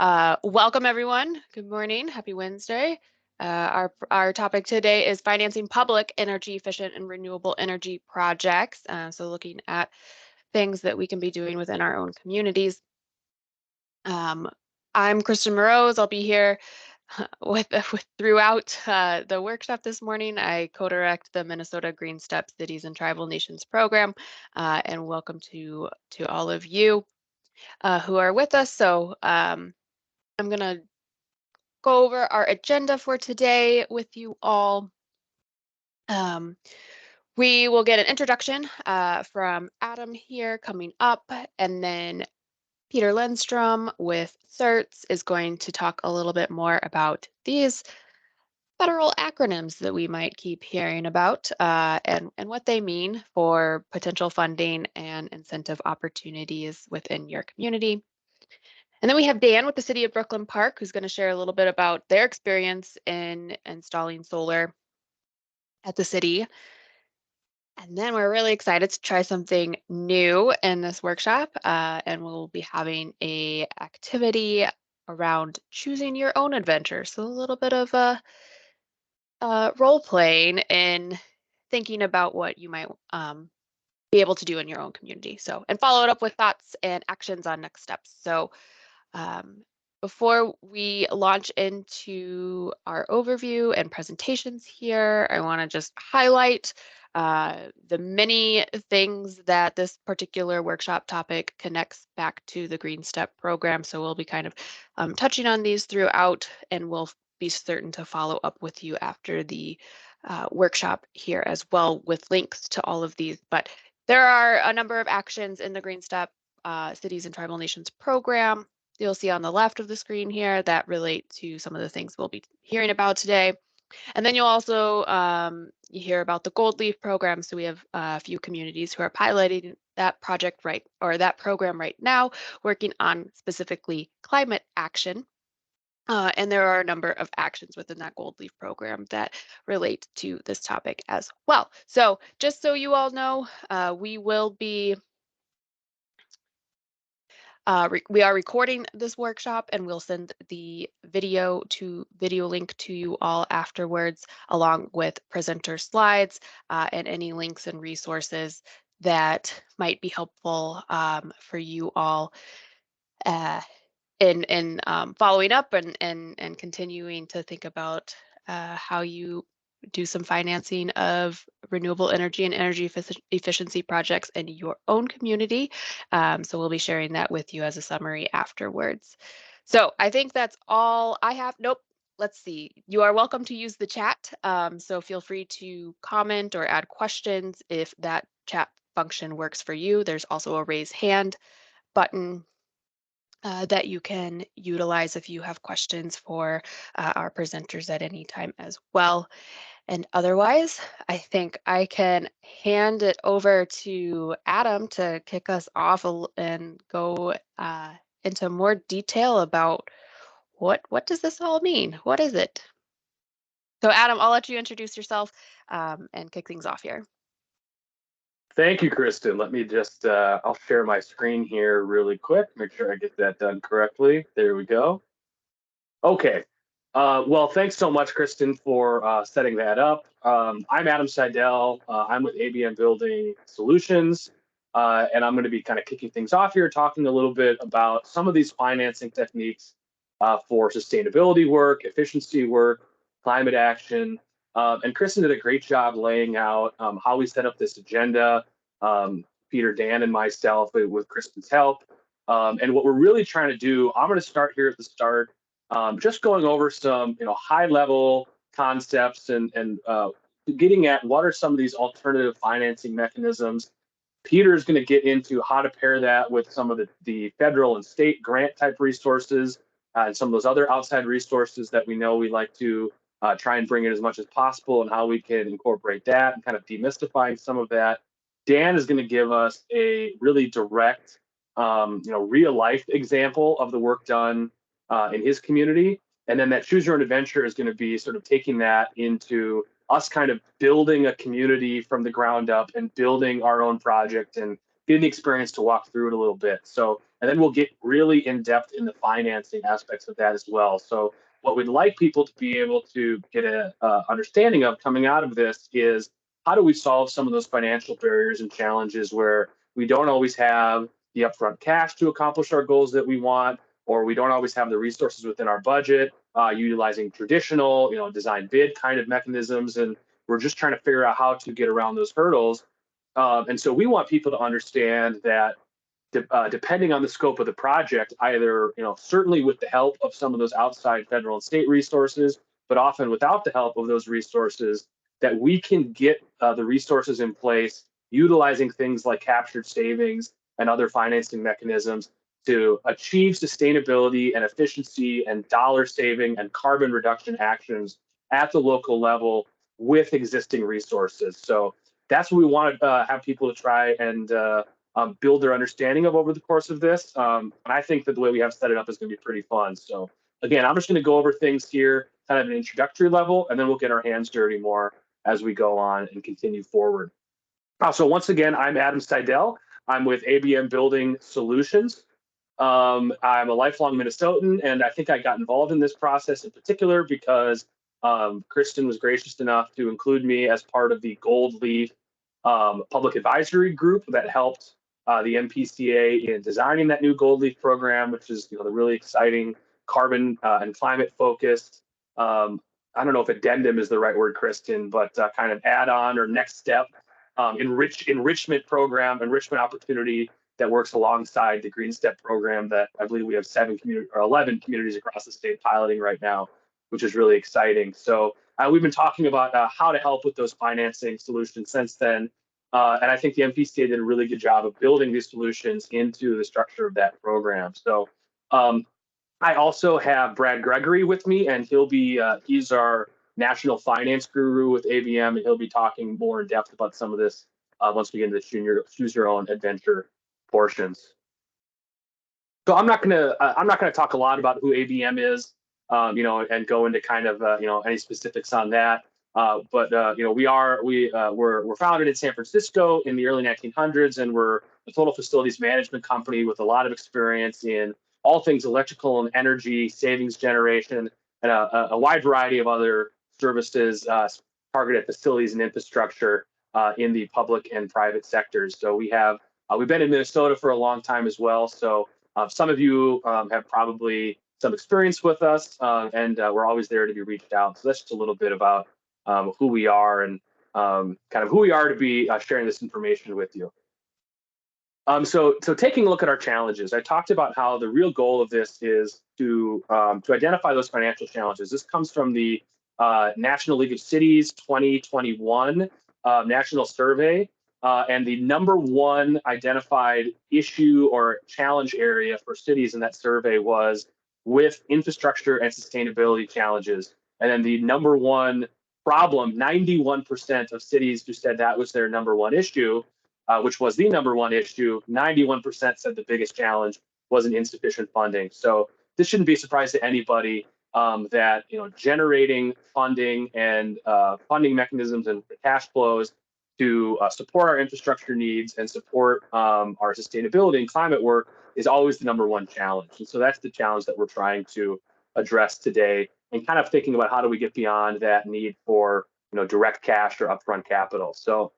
Welcome everyone. Good morning. Happy Wednesday. Our topic today is financing public energy efficient and renewable energy projects. So looking at things that we can be doing within our own communities. I'm Kristen Morose. I'll be here with throughout the workshop this morning. I co-direct the Minnesota Green Step Cities and Tribal Nations program, and welcome to all of you who are with us. So I'm going to go over our agenda for today with you all. We will get an introduction from Adam here coming up, and then Peter Lindstrom with CERTS is going to talk a little bit more about these federal acronyms that we might keep hearing about and what they mean for potential funding and incentive opportunities within your community. And then we have Dan with the City of Brooklyn Park, who's going to share a little bit about their experience in installing solar at the city. And then we're really excited to try something new in this workshop, and we'll be having a activity around choosing your own adventure. So a little bit of a role playing in thinking about what you might be able to do in your own community. So, and follow it up with thoughts and actions on next steps. So before we launch into our overview and presentations here, I want to just highlight the many things that this particular workshop topic connects back to the Green Step program. So we'll be kind of touching on these throughout, and we'll be certain to follow up with you after the workshop here as well with links to all of these. But there are a number of actions in the Green Step Cities and Tribal Nations program. You'll see on the left of the screen here that relate to some of the things we'll be hearing about today. And then you'll also hear about the Gold Leaf program. So we have a few communities who are piloting that project that program right now, working on specifically climate action. And there are a number of actions within that Gold Leaf program that relate to this topic as well. So just so you all know, we will be we are recording this workshop, and we'll send the video link to you all afterwards, along with presenter slides and any links and resources that might be helpful for you all in following up and continuing to think about how you do some financing of renewable energy and energy efficiency projects in your own community. So we'll be sharing that with you as a summary afterwards. So I think that's all I have. Nope. Let's see. You are welcome to use the chat. So feel free to comment or add questions if that chat function works for you. There's also a raise hand button that you can utilize if you have questions for our presenters at any time as well. And otherwise, I think I can hand it over to Adam to kick us off and go into more detail about what does this all mean? What is it? So Adam, I'll let you introduce yourself and kick things off here. Thank you, Kristen. Let me just, I'll share my screen here really quick, make sure I get that done correctly. There we go. Okay. Well, thanks so much, Kristen, for setting that up. I'm Adam Seidel. I'm with ABM Building Solutions, and I'm going to be kind of kicking things off here, talking a little bit about some of these financing techniques for sustainability work, efficiency work, climate action. And Kristen did a great job laying out how we set up this agenda, Peter, Dan, and myself with Kristen's help. And what we're really trying to do, I'm going to start here at the start, just going over some high-level concepts and getting at what are some of these alternative financing mechanisms. Peter is going to get into how to pair that with some of the federal and state grant type resources and some of those other outside resources that we know we like to try and bring in as much as possible, and how we can incorporate that and kind of demystifying some of that. Dan is going to give us a really direct, real life example of the work done in his community. And then that choose your own adventure is going to be sort of taking that into us kind of building a community from the ground up and building our own project and getting the experience to walk through it a little bit. So, and then we'll get really in depth in the financing aspects of that as well. So, what we'd like people to be able to get a understanding of coming out of this is how do we solve some of those financial barriers and challenges where we don't always have the upfront cash to accomplish our goals that we want, or we don't always have the resources within our budget, utilizing traditional, design bid kind of mechanisms, and we're just trying to figure out how to get around those hurdles. And so we want people to understand that depending on the scope of the project, either certainly with the help of some of those outside federal and state resources, but often without the help of those resources, that we can get the resources in place, utilizing things like captured savings and other financing mechanisms to achieve sustainability and efficiency and dollar saving and carbon reduction actions at the local level with existing resources. So that's what we want to have people to try and build their understanding of over the course of this. And I think that the way we have set it up is going to be pretty fun. So again, I'm just going to go over things here, kind of an introductory level, and then we'll get our hands dirty more as we go on and continue forward. So once again, I'm Adam Seidel. I'm with ABM Building Solutions. I'm a lifelong Minnesotan, and I think I got involved in this process in particular because Kristen was gracious enough to include me as part of the Gold Leaf public advisory group that helped the MPCA in designing that new Gold Leaf program, which is the really exciting carbon and climate focused. I don't know if addendum is the right word, Kristen, but kind of add-on or next step enrichment program, enrichment opportunity that works alongside the Green Step program that I believe we have 11 communities across the state piloting right now, which is really exciting. So we've been talking about how to help with those financing solutions since then. And I think the MPCA did a really good job of building these solutions into the structure of that program. So I also have Brad Gregory with me, and he's our national finance guru with ABM, and he'll be talking more in depth about some of this once we get into the choose your own adventure portions. So I'm not gonna talk a lot about who ABM is, and go into kind of any specifics on that. But we're founded in San Francisco in the early 1900s, and we're a total facilities management company with a lot of experience in all things electrical and energy savings generation, and a wide variety of other services targeted at facilities and infrastructure in the public and private sectors. So we've been in Minnesota for a long time as well. So some of you have probably some experience with us, and we're always there to be reached out. So that's just a little bit about who we are and kind of who we are to be sharing this information with you. So taking a look at our challenges, I talked about how the real goal of this is to identify those financial challenges. This comes from the National League of Cities 2021 national survey. And the number one identified issue or challenge area for cities in that survey was with infrastructure and sustainability challenges. And then the number one problem, 91% of cities who said that was their number one issue, which was the number one issue, 91% said the biggest challenge was an insufficient funding. So this shouldn't be a surprise to anybody that generating funding and funding mechanisms and cash flows to support our infrastructure needs and support our sustainability and climate work is always the number one challenge. And so that's the challenge that we're trying to address today, and kind of thinking about how do we get beyond that need for direct cash or upfront capital. So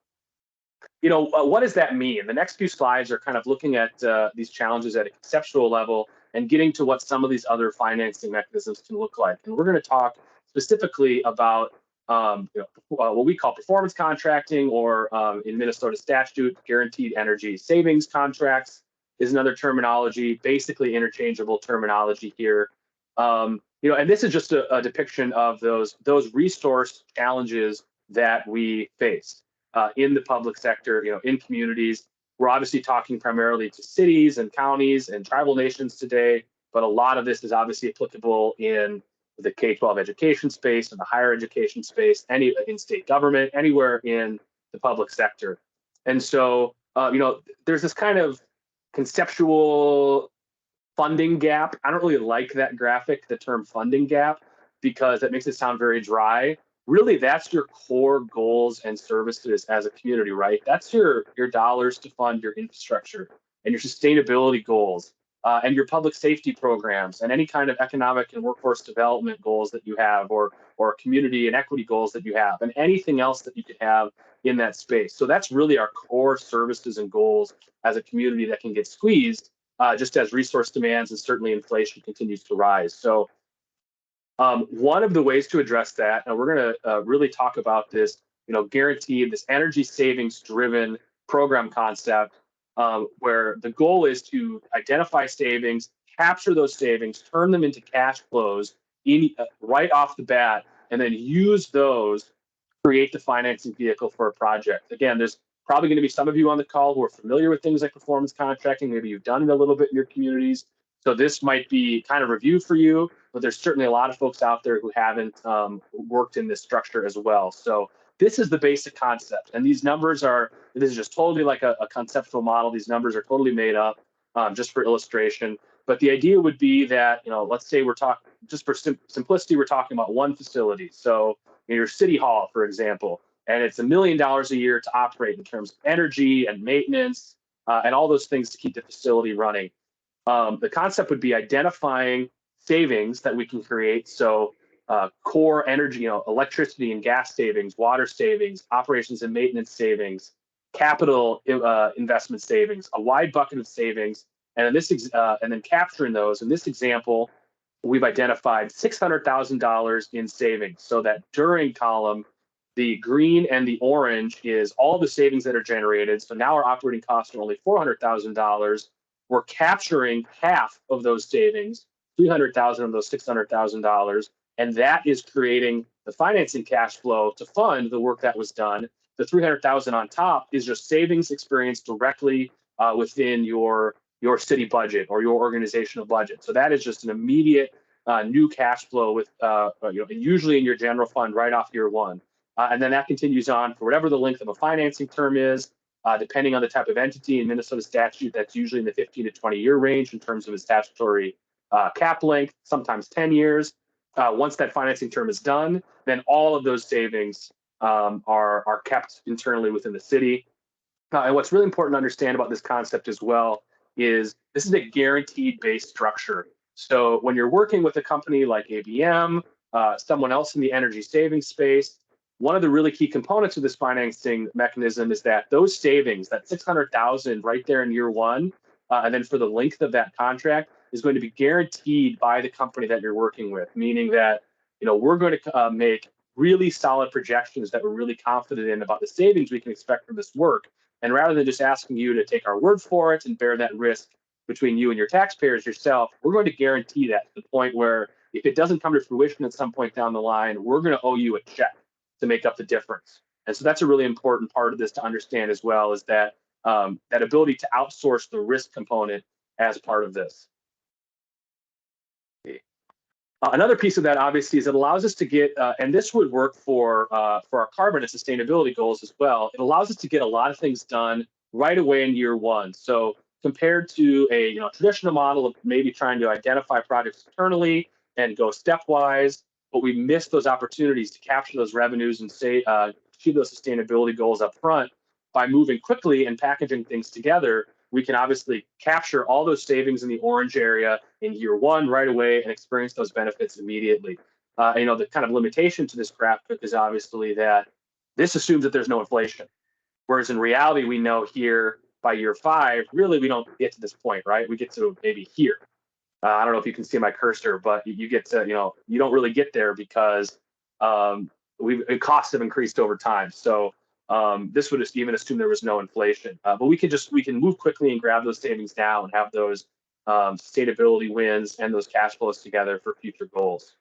what does that mean? The next few slides are kind of looking at these challenges at a conceptual level and getting to what some of these other financing mechanisms can look like. And we're going to talk specifically about what we call performance contracting, or in Minnesota statute, guaranteed energy savings contracts is another terminology, basically interchangeable terminology here. And this is just a depiction of those resource challenges that we face in the public sector, in communities. We're obviously talking primarily to cities and counties and tribal nations today, but a lot of this is obviously applicable in the K-12 education space and the higher education space, in state government, anywhere in the public sector. And so, there's this kind of conceptual funding gap. I don't really like that graphic, the term funding gap, because that makes it sound very dry. really that's your core goals and services as a community, right? That's your dollars to fund your infrastructure and your sustainability goals, and your public safety programs and any kind of economic and workforce development goals that you have, or community and equity goals that you have, and anything else that you could have in that space. So that's really our core services and goals as a community that can get squeezed, just as resource demands and certainly inflation continues to rise. So one of the ways to address that, and we're going to really talk about this, guaranteed, this energy savings driven program concept, where the goal is to identify savings, capture those savings, turn them into cash flows right off the bat, and then use those create the financing vehicle for a project. Again, there's probably going to be some of you on the call who are familiar with things like performance contracting. Maybe you've done it a little bit in your communities. So this might be kind of review for you, but there's certainly a lot of folks out there who haven't worked in this structure as well. So this is the basic concept. And these numbers this is just totally like a conceptual model. These numbers are totally made up just for illustration. But the idea would be that, let's say we're talking, just for simplicity, we're talking about one facility. So your city hall, for example, and it's $1 million a year to operate in terms of energy and maintenance and all those things to keep the facility running. The concept would be identifying savings that we can create. So core energy, electricity and gas savings, water savings, operations and maintenance savings, capital investment savings, a wide bucket of savings, and and then capturing those. In this example, we've identified $600,000 in savings. So that during column, the green and the orange is all the savings that are generated. So now our operating costs are only $400,000. We're capturing half of those savings, 300,000 of those $600,000, and that is creating the financing cash flow to fund the work that was done. The 300,000 on top is just savings experienced directly within your city budget or your organizational budget. So that is just an immediate new cash flow with usually in your general fund right off year one, and then that continues on for whatever the length of a financing term is. Depending on the type of entity in Minnesota statute, that's usually in the 15 to 20-year range in terms of a statutory cap length, sometimes 10 years. Once that financing term is done, then all of those savings are kept internally within the city. And what's really important to understand about this concept as well is this is a guaranteed based structure. So when you're working with a company like ABM, someone else in the energy savings space, one of the really key components of this financing mechanism is that those savings, that 600,000 right there in year one, and then for the length of that contract, is going to be guaranteed by the company that you're working with, meaning that we're going to make really solid projections that we're really confident in about the savings we can expect from this work. And rather than just asking you to take our word for it and bear that risk between you and your taxpayers yourself, we're going to guarantee that to the point where if it doesn't come to fruition at some point down the line, we're going to owe you a check to make up the difference. And so that's a really important part of this to understand as well, is that that ability to outsource the risk component as part of this. Another piece of that, obviously, is it allows us to get, and this would work for our carbon and sustainability goals as well. It allows us to get a lot of things done right away in year one. So compared to a traditional model of maybe trying to identify projects internally and go stepwise, but we miss those opportunities to capture those revenues and achieve those sustainability goals up front by moving quickly and packaging things together. We can obviously capture all those savings in the orange area in year one right away and experience those benefits immediately. The kind of limitation to this graphic is obviously that this assumes that there's no inflation. Whereas in reality, we know here by year 5, really, we don't get to this point, right? We get to maybe here. I don't know if you can see my cursor, but you get to, you don't really get there because costs have increased over time. So this would just even assume there was no inflation. But we can move quickly and grab those savings now and have those sustainability wins and those cash flows together for future goals.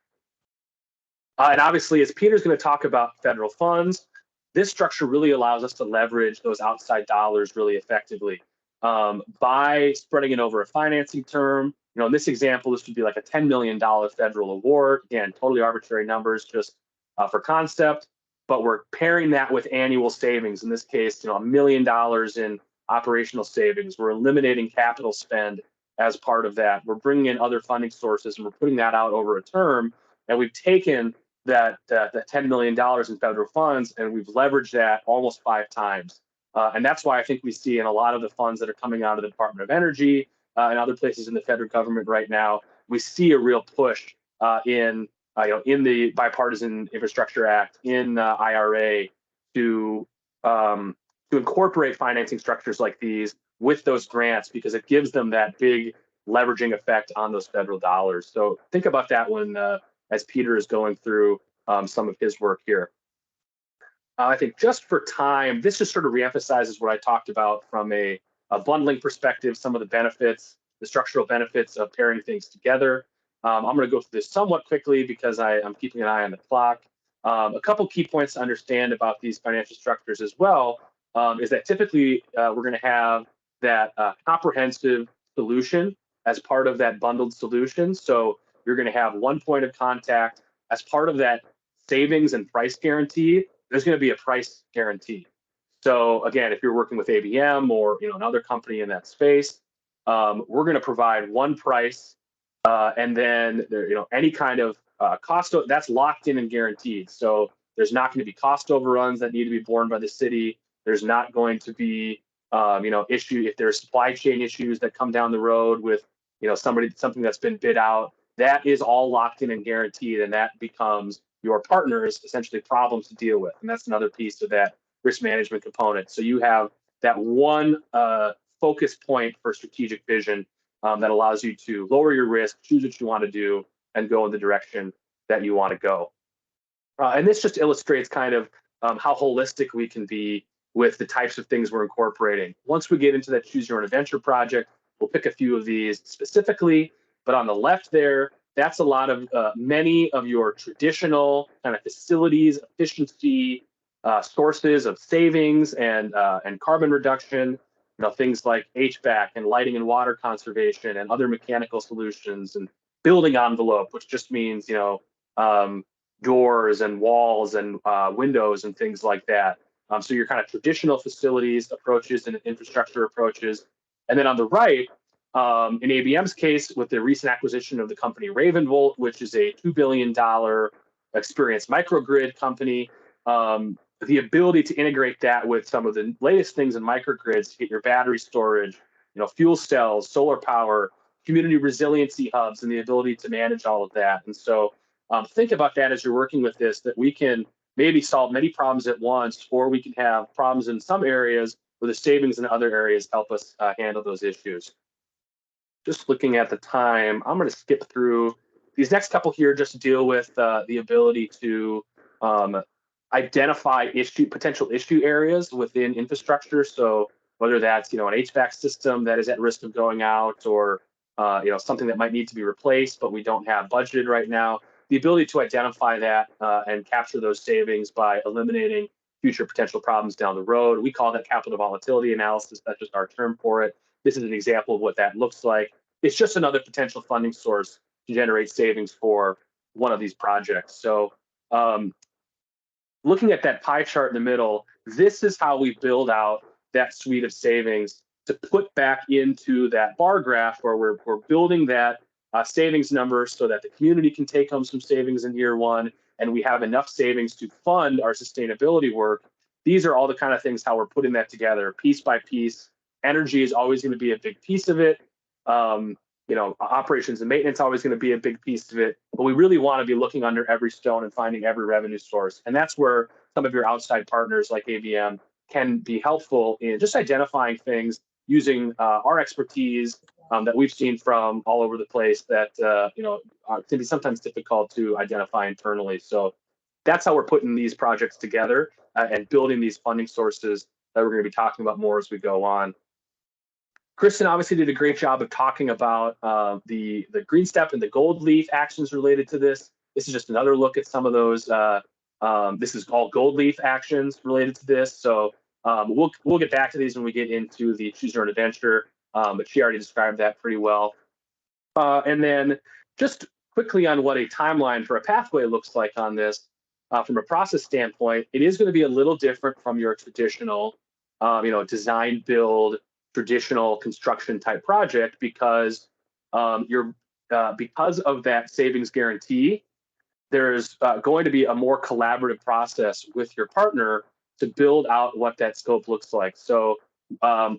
And obviously, as Peter's going to talk about federal funds, this structure really allows us to leverage those outside dollars really effectively by spreading it over a financing term. In this example, this would be like a $10 million federal award. Again, totally arbitrary numbers just for concept, but we're pairing that with annual savings. In this case, $1 million in operational savings. We're eliminating capital spend as part of that. We're bringing in other funding sources and we're putting that out over a term. And we've taken that $10 million in federal funds, and we've leveraged that almost 5 times. And that's why I think we see in a lot of the funds that are coming out of the Department of Energy and other places in the federal government right now, we see a real push in the Bipartisan Infrastructure Act, in IRA, to um, to incorporate financing structures like these with those grants, because it gives them that big leveraging effect on those federal dollars. So think about that when as Peter is going through some of his work here. I think just for time, this just sort of reemphasizes what I talked about from a bundling perspective, some of the benefits, the structural benefits of pairing things together. I'm going to go through this somewhat quickly because I'm keeping an eye on the clock. A couple key points to understand about these financial structures as well is that typically we're going to have that comprehensive solution as part of that bundled solution. So you're going to have one point of contact as part of that savings and price guarantee. There's going to be a price guarantee. So again, if you're working with ABM or another company in that space, we're going to provide one price, and then any kind of cost that's locked in and guaranteed. So there's not going to be cost overruns that need to be borne by the city. There's not going to be issue if there's supply chain issues that come down the road with something that's been bid out. That is all locked in and guaranteed, and that becomes your partner's essentially problems to deal with. And that's another piece of that risk management component. So you have that one focus point for strategic vision that allows you to lower your risk, choose what you want to do, and go in the direction that you want to go. And this just illustrates kind of how holistic we can be with the types of things we're incorporating. Once we get into that choose your own adventure project, we'll pick a few of these specifically. But on the left there, that's a lot of many of your traditional kind of facilities efficiency sources of savings and carbon reduction. Things like HVAC and lighting and water conservation and other mechanical solutions, and building envelope, which just means doors and walls and windows and things like that. So your kind of traditional facilities approaches and infrastructure approaches. And then on the right, in ABM's case, with the recent acquisition of the company Ravenvolt, which is a $2 billion experienced microgrid company, the ability to integrate that with some of the latest things in microgrids to get your battery storage, fuel cells, solar power, community resiliency hubs, and the ability to manage all of that. And so think about that as you're working with this, that we can maybe solve many problems at once, or we can have problems in some areas where the savings in other areas help us handle those issues. Just looking at the time, I'm going to skip through these next couple here just to deal with the ability to identify potential issue areas within infrastructure. So whether that's an HVAC system that is at risk of going out, or something that might need to be replaced but we don't have budgeted right now, the ability to identify that and capture those savings by eliminating future potential problems down the road. We call that capital volatility analysis. That's just our term for it. This is an example of what that looks like. It's just another potential funding source to generate savings for one of these projects. So looking at that pie chart in the middle, this is how we build out that suite of savings to put back into that bar graph where we're building that savings number so that the community can take home some savings in year one, and we have enough savings to fund our sustainability work. These are all the kind of things how we're putting that together piece by piece. Energy is always going to be a big piece of it. Operations and maintenance always going to be a big piece of it, but we really want to be looking under every stone and finding every revenue source. And that's where some of your outside partners like ABM can be helpful in just identifying things using our expertise that we've seen from all over the place that can be sometimes difficult to identify internally. So that's how we're putting these projects together and building these funding sources that we're going to be talking about more as we go on. Kristen obviously did a great job of talking about the green step and the gold leaf actions related to this. This is just another look at some of those. This is all gold leaf actions related to this. So we'll get back to these when we get into the choose your own adventure, but she already described that pretty well. And then just quickly on what a timeline for a pathway looks like on this, from a process standpoint, it is going to be a little different from your traditional, design build, traditional construction type project, because because of that savings guarantee, there's going to be a more collaborative process with your partner to build out what that scope looks like. So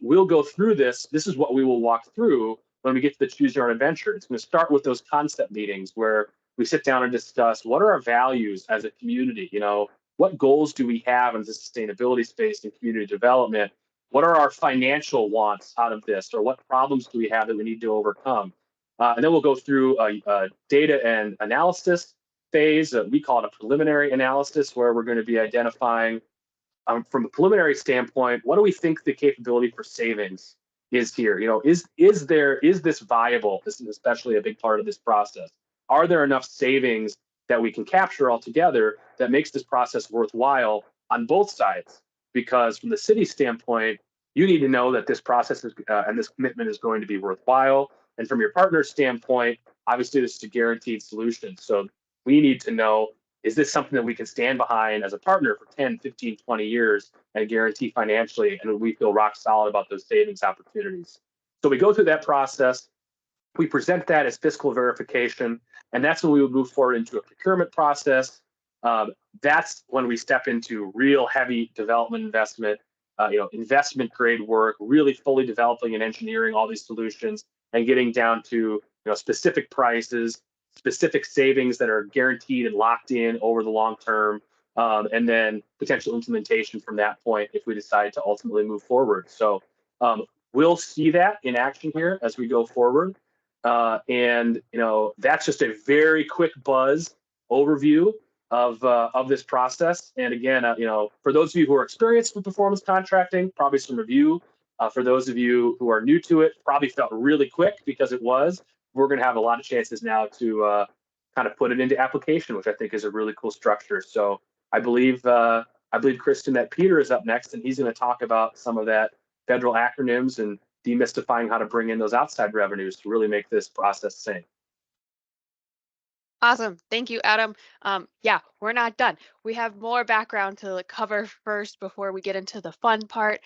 we'll go through this. This is what we will walk through when we get to the choose your own adventure. It's going to start with those concept meetings where we sit down and discuss what are our values as a community. What goals do we have in the sustainability space and community development? What are our financial wants out of this, or what problems do we have that we need to overcome? And then we'll go through a data and analysis phase. We call it a preliminary analysis, where we're going to be identifying from a preliminary standpoint, what do we think the capability for savings is here? Is this viable? This is especially a big part of this process. Are there enough savings that we can capture altogether that makes this process worthwhile on both sides? Because from the city standpoint, you need to know that this process and this commitment is going to be worthwhile. And from your partner's standpoint, obviously this is a guaranteed solution. So we need to know, is this something that we can stand behind as a partner for 10, 15, 20 years and guarantee financially? And we feel rock solid about those savings opportunities. So we go through that process. We present that as fiscal verification. And that's when we would move forward into a procurement process. That's when we step into real heavy development investment, investment grade work, really fully developing and engineering all these solutions and getting down to specific prices, specific savings that are guaranteed and locked in over the long term, and then potential implementation from that point if we decide to ultimately move forward. So we'll see that in action here as we go forward. And that's just a very quick buzz overview of this process. And again, for those of you who are experienced with performance contracting, probably some review. For those of you who are new to it, probably felt really quick because it was. We're going to have a lot of chances now to kind of put it into application, which I think is a really cool structure. So I believe Kristen that Peter is up next, and he's going to talk about some of that federal acronyms and demystifying how to bring in those outside revenues to really make this process sing. Awesome. Thank you, Adam. Yeah, we're not done. We have more background to cover first before we get into the fun part.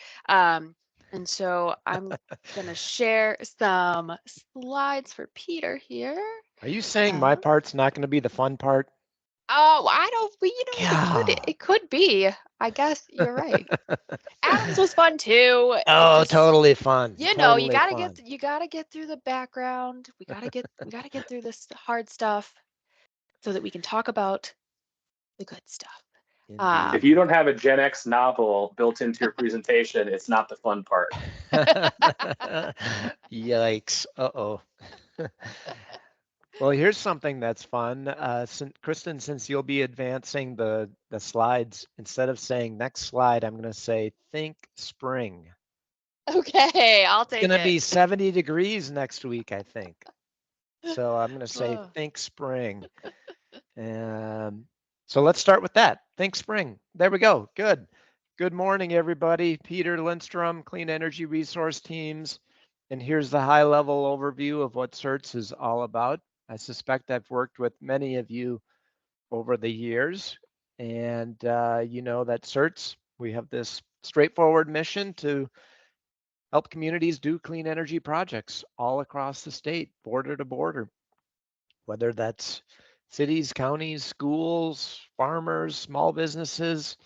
And so I'm going to share some slides for Peter here. Are you saying my part's not going to be the fun part? Oh, I don't, Yeah. it could be. I guess you're right. Adam's was fun too. It Oh, just, totally fun. you Totally gotta fun. you gotta get through the background. We gotta get through this hard stuff so that we can talk about the good stuff. If Indeed. you don't have a Gen X novel built into your presentation, it's not the fun part. Yikes. Uh-oh. Well, here's something that's fun. Kristen, since you'll be advancing the slides, instead of saying next slide, I'm going to say think spring. Okay, I'll It's going take to it. be 70 degrees next week, I think. So I'm going to say Oh. think spring. So let's start with that. Think spring. There we go. Good. Good morning, everybody. Peter Lindstrom, Clean Energy Resource Teams. And here's the high level overview of what CERTS is all about. I suspect I've worked with many of you over the years. And you know that CERTS, we have this straightforward mission to help communities do clean energy projects all across the state, border to border, whether that's cities, counties, schools, farmers, small businesses,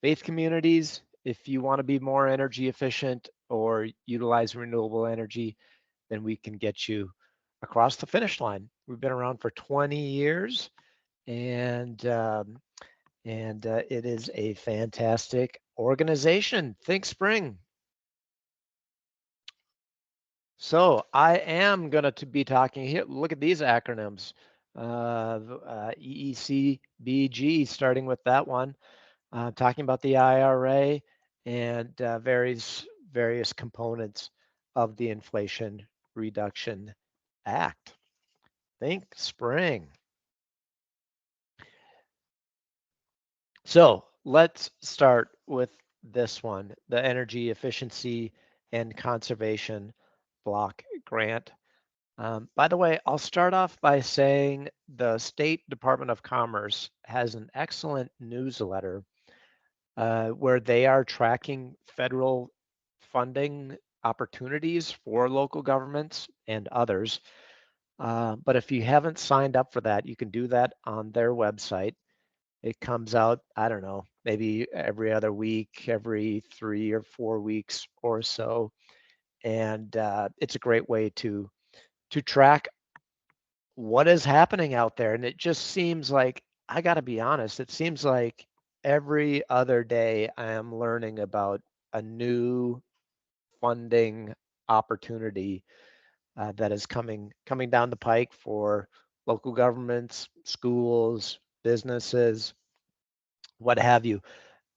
faith communities. If you want to be more energy efficient or utilize renewable energy, then we can get you across the finish line. We've been around for 20 years, and it is a fantastic organization. Think spring. So I am going to be talking here. Look at these acronyms. EECBG, starting with that one, talking about the IRA and various components of the Inflation Reduction Act. Think spring. So let's start with this one, the Energy Efficiency and Conservation Block Grant. By the way, I'll start off by saying the State Department of Commerce has an excellent newsletter where they are tracking federal funding opportunities for local governments and others. But if you haven't signed up for that, you can do that on their website. It comes out, I don't know, maybe every other week, every 3 or 4 weeks or so. And it's a great way to track what is happening out there. And it just seems like, I got to be honest, it seems like every other day I am learning about a new funding opportunity that is coming down the pike for local governments, schools, businesses, what have you.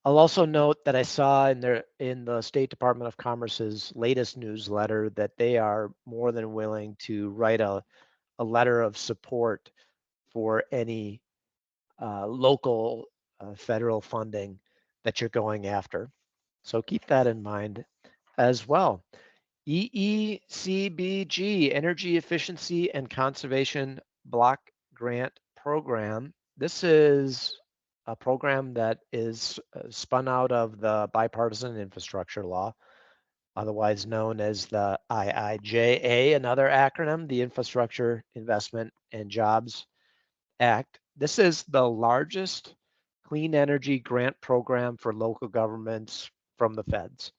I'll also note that I saw in the State Department of Commerce's latest newsletter that they are more than willing to write a letter of support for any local federal funding that you're going after. So keep that in mind as well. EECBG, Energy Efficiency and Conservation Block Grant Program. This is a program that is spun out of the Bipartisan Infrastructure Law, otherwise known as the IIJA, another acronym, the Infrastructure Investment and Jobs Act. This is the largest clean energy grant program for local governments from the feds.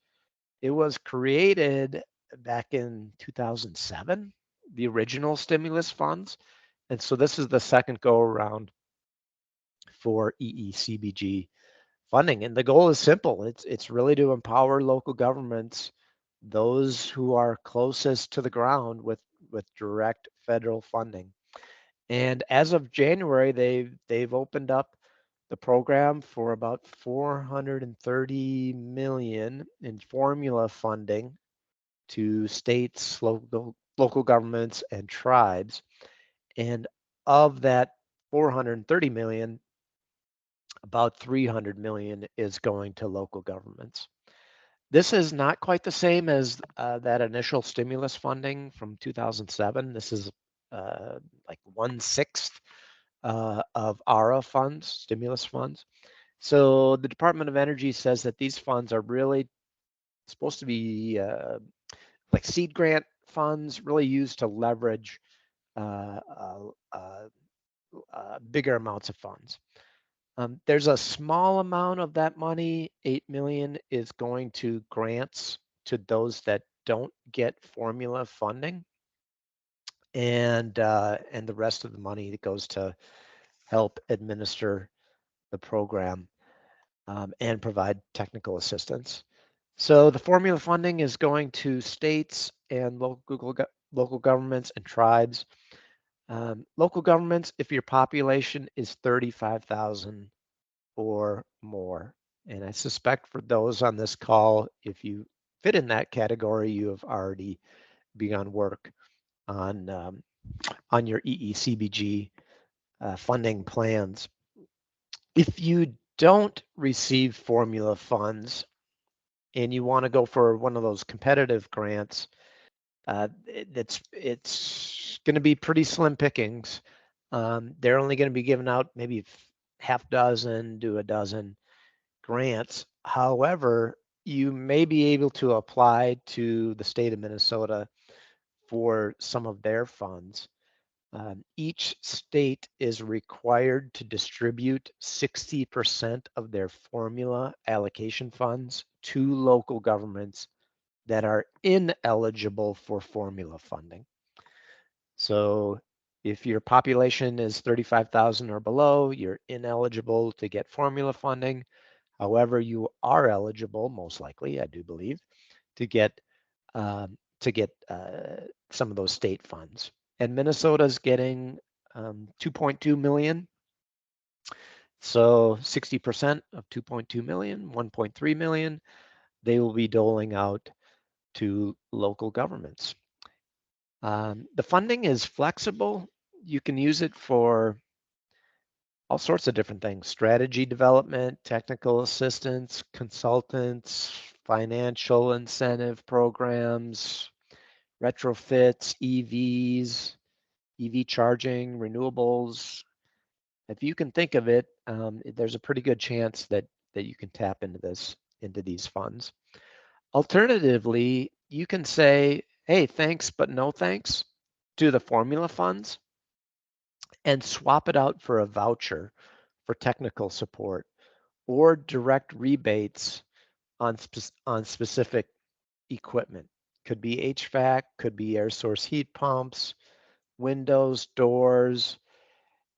It was created back in 2007, the original stimulus funds. And so this is the second go around for EECBG funding. And the goal is simple. It's really to empower local governments, those who are closest to the ground with direct federal funding. And as of January, they've opened up the program for about 430 million in formula funding to states, local governments, and tribes. And of that 430 million, about 300 million is going to local governments. This is not quite the same as that initial stimulus funding from 2007. This is like 1/6 of ARA funds, stimulus funds. So the Department of Energy says that these funds are really supposed to be like seed grant funds, really used to leverage uh, uh, uh, bigger amounts of funds. There's a small amount of that money, 8 million, is going to grants to those that don't get formula funding, and the rest of the money that goes to help administer the program and provide technical assistance. So the formula funding is going to states and local governments and tribes. Local governments, if your population is 35,000 or more. And I suspect for those on this call, if you fit in that category, you have already begun work on your EECBG funding plans. If you don't receive formula funds and you want to go for one of those competitive grants, it's going to be pretty slim pickings. They're only going to be giving out maybe half dozen to a dozen grants. However, you may be able to apply to the state of Minnesota for some of their funds. Each state is required to distribute 60% of their formula allocation funds to local governments that are ineligible for formula funding. So if your population is 35,000 or below, you're ineligible to get formula funding. However, you are eligible, most likely, I do believe, to get some of those state funds. And Minnesota's getting 2.2 million. So 60% of 2.2 million, 1.3 million, they will be doling out to local governments. The funding is flexible. You can use it for all sorts of different things: strategy development, technical assistance, consultants, financial incentive programs, retrofits, EVs, EV charging, renewables. If you can think of it, there's a pretty good chance that you can tap into these funds. Alternatively, you can say, hey, thanks, but no thanks. do the formula funds and swap it out for a voucher for technical support or direct rebates on specific equipment. Could be HVAC, could be air source heat pumps, windows, doors,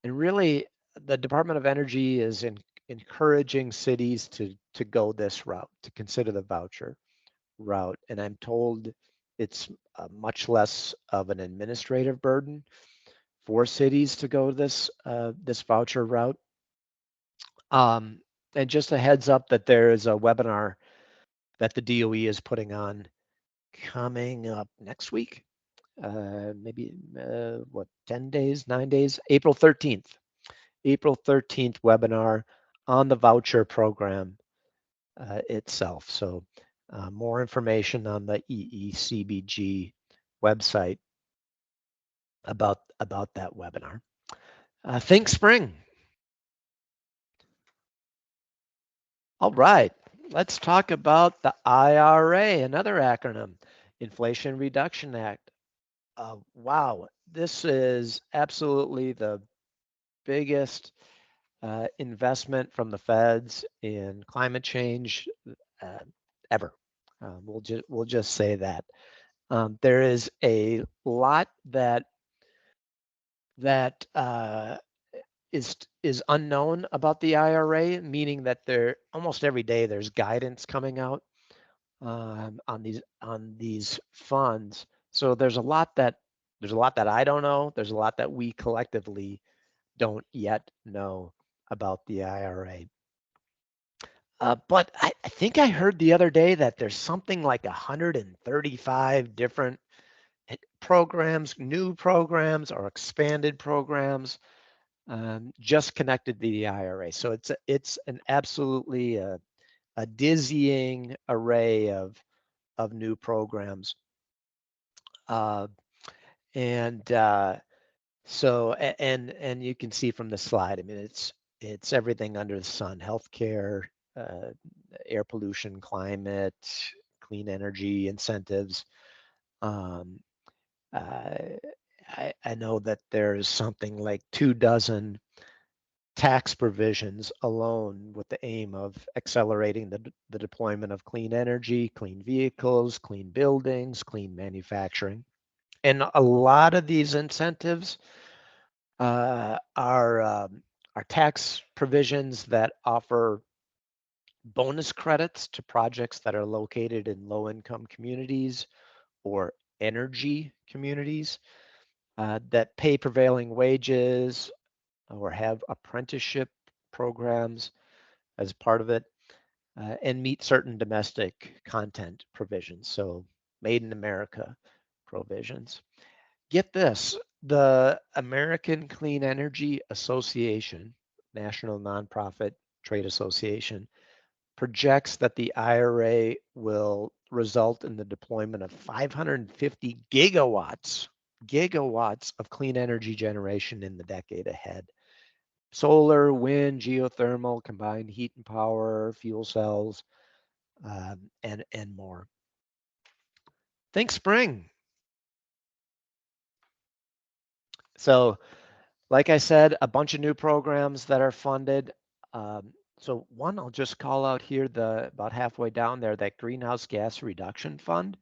and really the Department of Energy is encouraging cities to go this route, to consider the voucher route. And I'm told it's much less of an administrative burden for cities to go this voucher route. And just a heads up that there is a webinar that the DOE is putting on coming up next week, maybe 10 days, 9 days, April 13th. April 13th webinar on the voucher program itself. So more information on the EECBG website about that webinar. Think spring. All right, let's talk about the IRA, another acronym, Inflation Reduction Act. Wow, this is absolutely the biggest investment from the feds in climate change ever. We'll just say that. There is a lot that is unknown about the IRA, meaning that there almost every day there's guidance coming out on these funds. So there's a lot that I don't know. There's a lot that we collectively don't yet know about the IRA. But I think I heard the other day that there's something like 135 different programs, new programs or expanded programs just connected to the IRA. So it's an absolutely a dizzying array of new programs. So you can see from the slide, I mean, it's everything under the sun: healthcare, air pollution, climate, clean energy incentives. I know that there's something like 24 tax provisions alone with the aim of accelerating the deployment of clean energy, clean vehicles, clean buildings, clean manufacturing. And a lot of these incentives are tax provisions that offer bonus credits to projects that are located in low-income communities or energy communities that pay prevailing wages or have apprenticeship programs as part of it and meet certain domestic content provisions. So made in America provisions. Get this, the American Clean Energy Association, national nonprofit trade association, projects that the IRA will result in the deployment of 550 gigawatts of clean energy generation in the decade ahead. Solar, wind, geothermal, combined heat and power, fuel cells, and more. Think spring. So, like I said, a bunch of new programs that are funded. So one I'll just call out here, about halfway down there, that Greenhouse Gas Reduction Fund,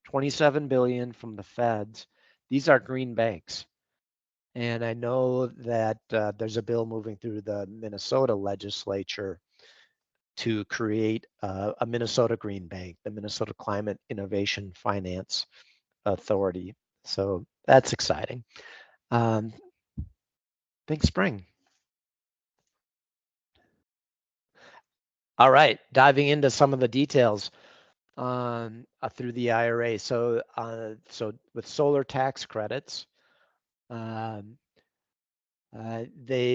27 billion from the feds. These are green banks. And I know that there's a bill moving through the Minnesota legislature to create a Minnesota Green Bank, the Minnesota Climate Innovation Finance Authority. So that's exciting. Think spring. All right, diving into some of the details through the IRA. So with solar tax credits, they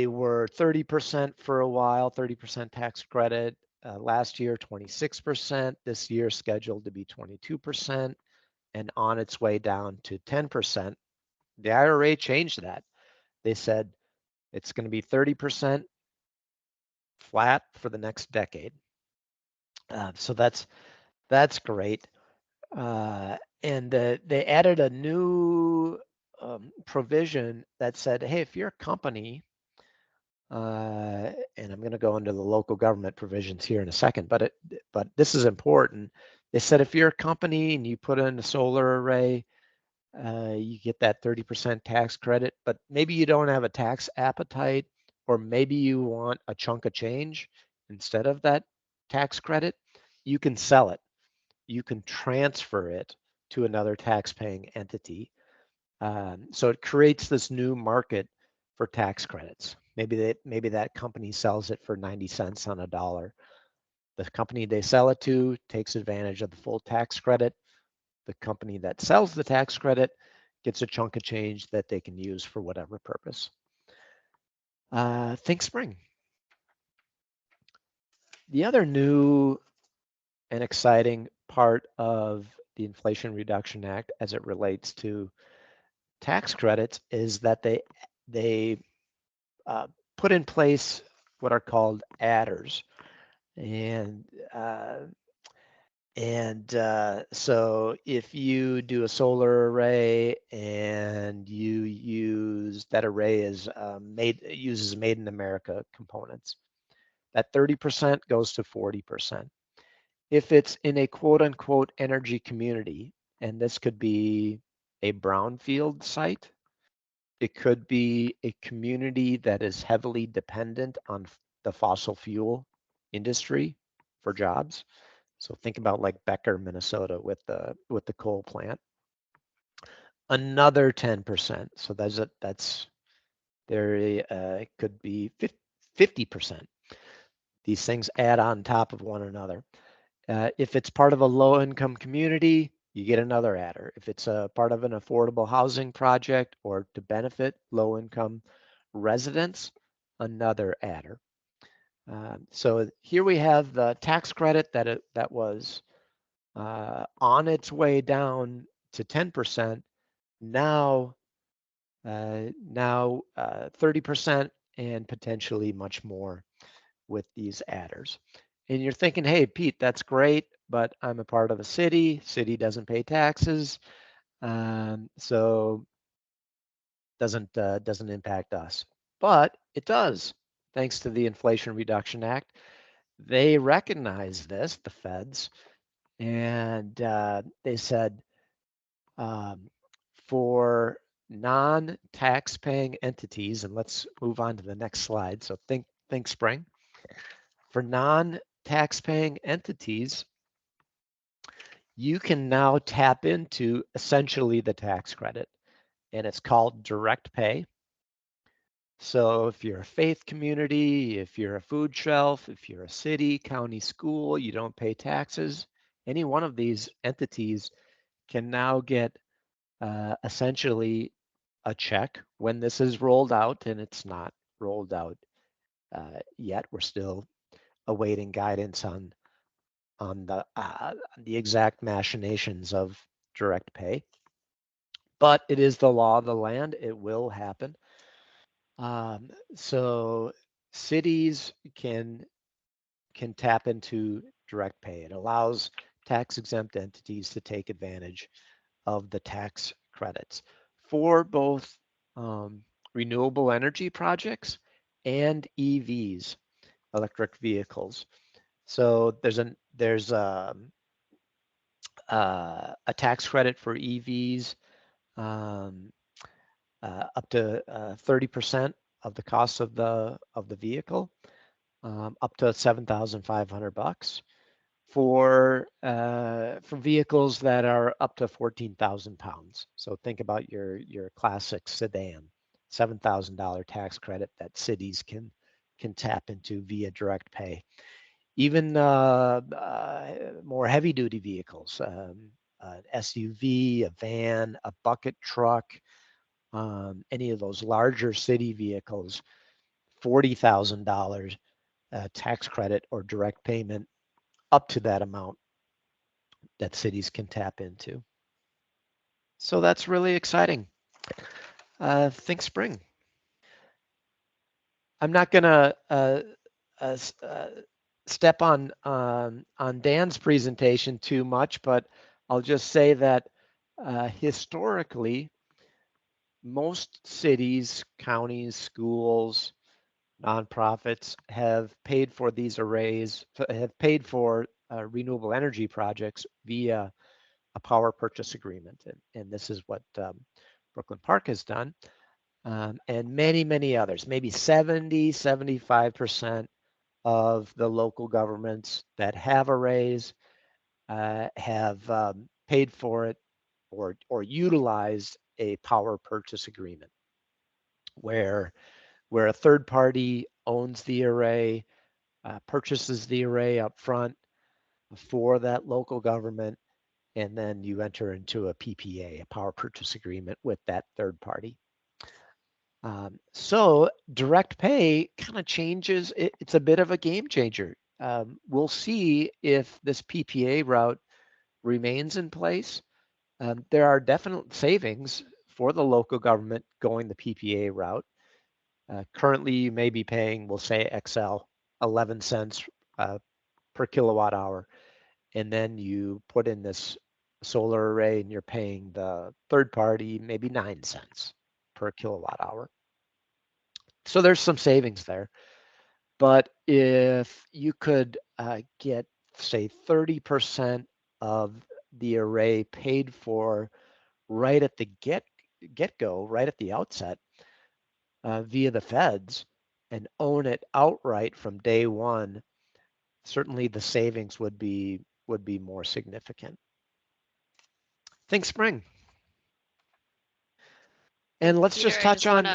were 30% for a while, 30% tax credit. Last year, 26%. This year, scheduled to be 22%, and on its way down to 10%. The IRA changed that. They said it's going to be 30% flat for the next decade. So that's great. And they added a new provision that said, hey, if you're a company, and I'm going to go into the local government provisions here in a second, but this is important. They said if you're a company and you put in a solar array, you get that 30% tax credit, but maybe you don't have a tax appetite, or maybe you want a chunk of change instead of that tax credit, you can sell it. You can transfer it to another tax-paying entity. So it creates this new market for tax credits. Maybe that company sells it for 90 cents on a dollar. The company they sell it to takes advantage of the full tax credit. The company that sells the tax credit gets a chunk of change that they can use for whatever purpose. Think spring. The other new and exciting part of the Inflation Reduction Act as it relates to tax credits is that they put in place what are called adders, and so if you do a solar array and you use that array is uses made in America components, that 30% goes to 40%. If it's in a quote unquote energy community, and this could be a brownfield site, it could be a community that is heavily dependent on the fossil fuel industry for jobs. So think about like Becker, Minnesota, with the coal plant. Another 10%. So that's there. It could be 50%. These things add on top of one another. If it's part of a low-income community, you get another adder. If it's a part of an affordable housing project or to benefit low-income residents, another adder. So here we have the tax credit that was on its way down to 10%. Now 30% and potentially much more with these adders. And you're thinking, hey, Pete, that's great, but I'm a part of a city. City doesn't pay taxes, so doesn't impact us. But it does, thanks to the Inflation Reduction Act. They recognize this, the feds, and they said for non-tax-paying entities, and let's move on to the next slide. So think spring. For non-tax-paying entities, you can now tap into essentially the tax credit, and it's called direct pay. So if you're a faith community, if you're a food shelf, if you're a city, county, school, you don't pay taxes, any one of these entities can now get essentially a check when this is rolled out, and it's not rolled out yet. We're still awaiting guidance on the exact machinations of direct pay, but it is the law of the land. It will happen. So cities can tap into direct pay. It allows tax exempt entities to take advantage of the tax credits for both renewable energy projects and EVs, electric vehicles. So there's a tax credit for EVs up to 30% of the cost of the vehicle, up to $7,500 for vehicles that are up to 14,000 pounds. So think about your classic sedan, $7,000 tax credit that cities can tap into via direct pay. Even more heavy duty vehicles, an SUV, a van, a bucket truck, any of those larger city vehicles, $40,000 tax credit or direct payment up to that amount that cities can tap into. So that's really exciting. Think spring. I'm not gonna step on Dan's presentation too much, but I'll just say that historically, most cities, counties, schools, nonprofits have paid for these arrays, have paid for renewable energy projects via a power purchase agreement. And this is what Brooklyn Park has done. And many, many others, maybe 70, 75% of the local governments that have arrays have paid for it or utilized a power purchase agreement where a third party owns the array, purchases the array up front for that local government, and then you enter into a PPA, a power purchase agreement with that third party. So direct pay kind of changes. It's a bit of a game changer. We'll see if this PPA route remains in place. There are definite savings for the local government going the PPA route. Currently, you may be paying, we'll say XL, 11 cents per kilowatt hour. And then you put in this solar array and you're paying the third party maybe 9 cents per kilowatt hour. So there's some savings there. But if you could get, say, 30% of the array paid for right at the get-go, right at the outset, via the feds, and own it outright from day one, certainly the savings would be more significant. Think spring. And let's Peter, just touch on,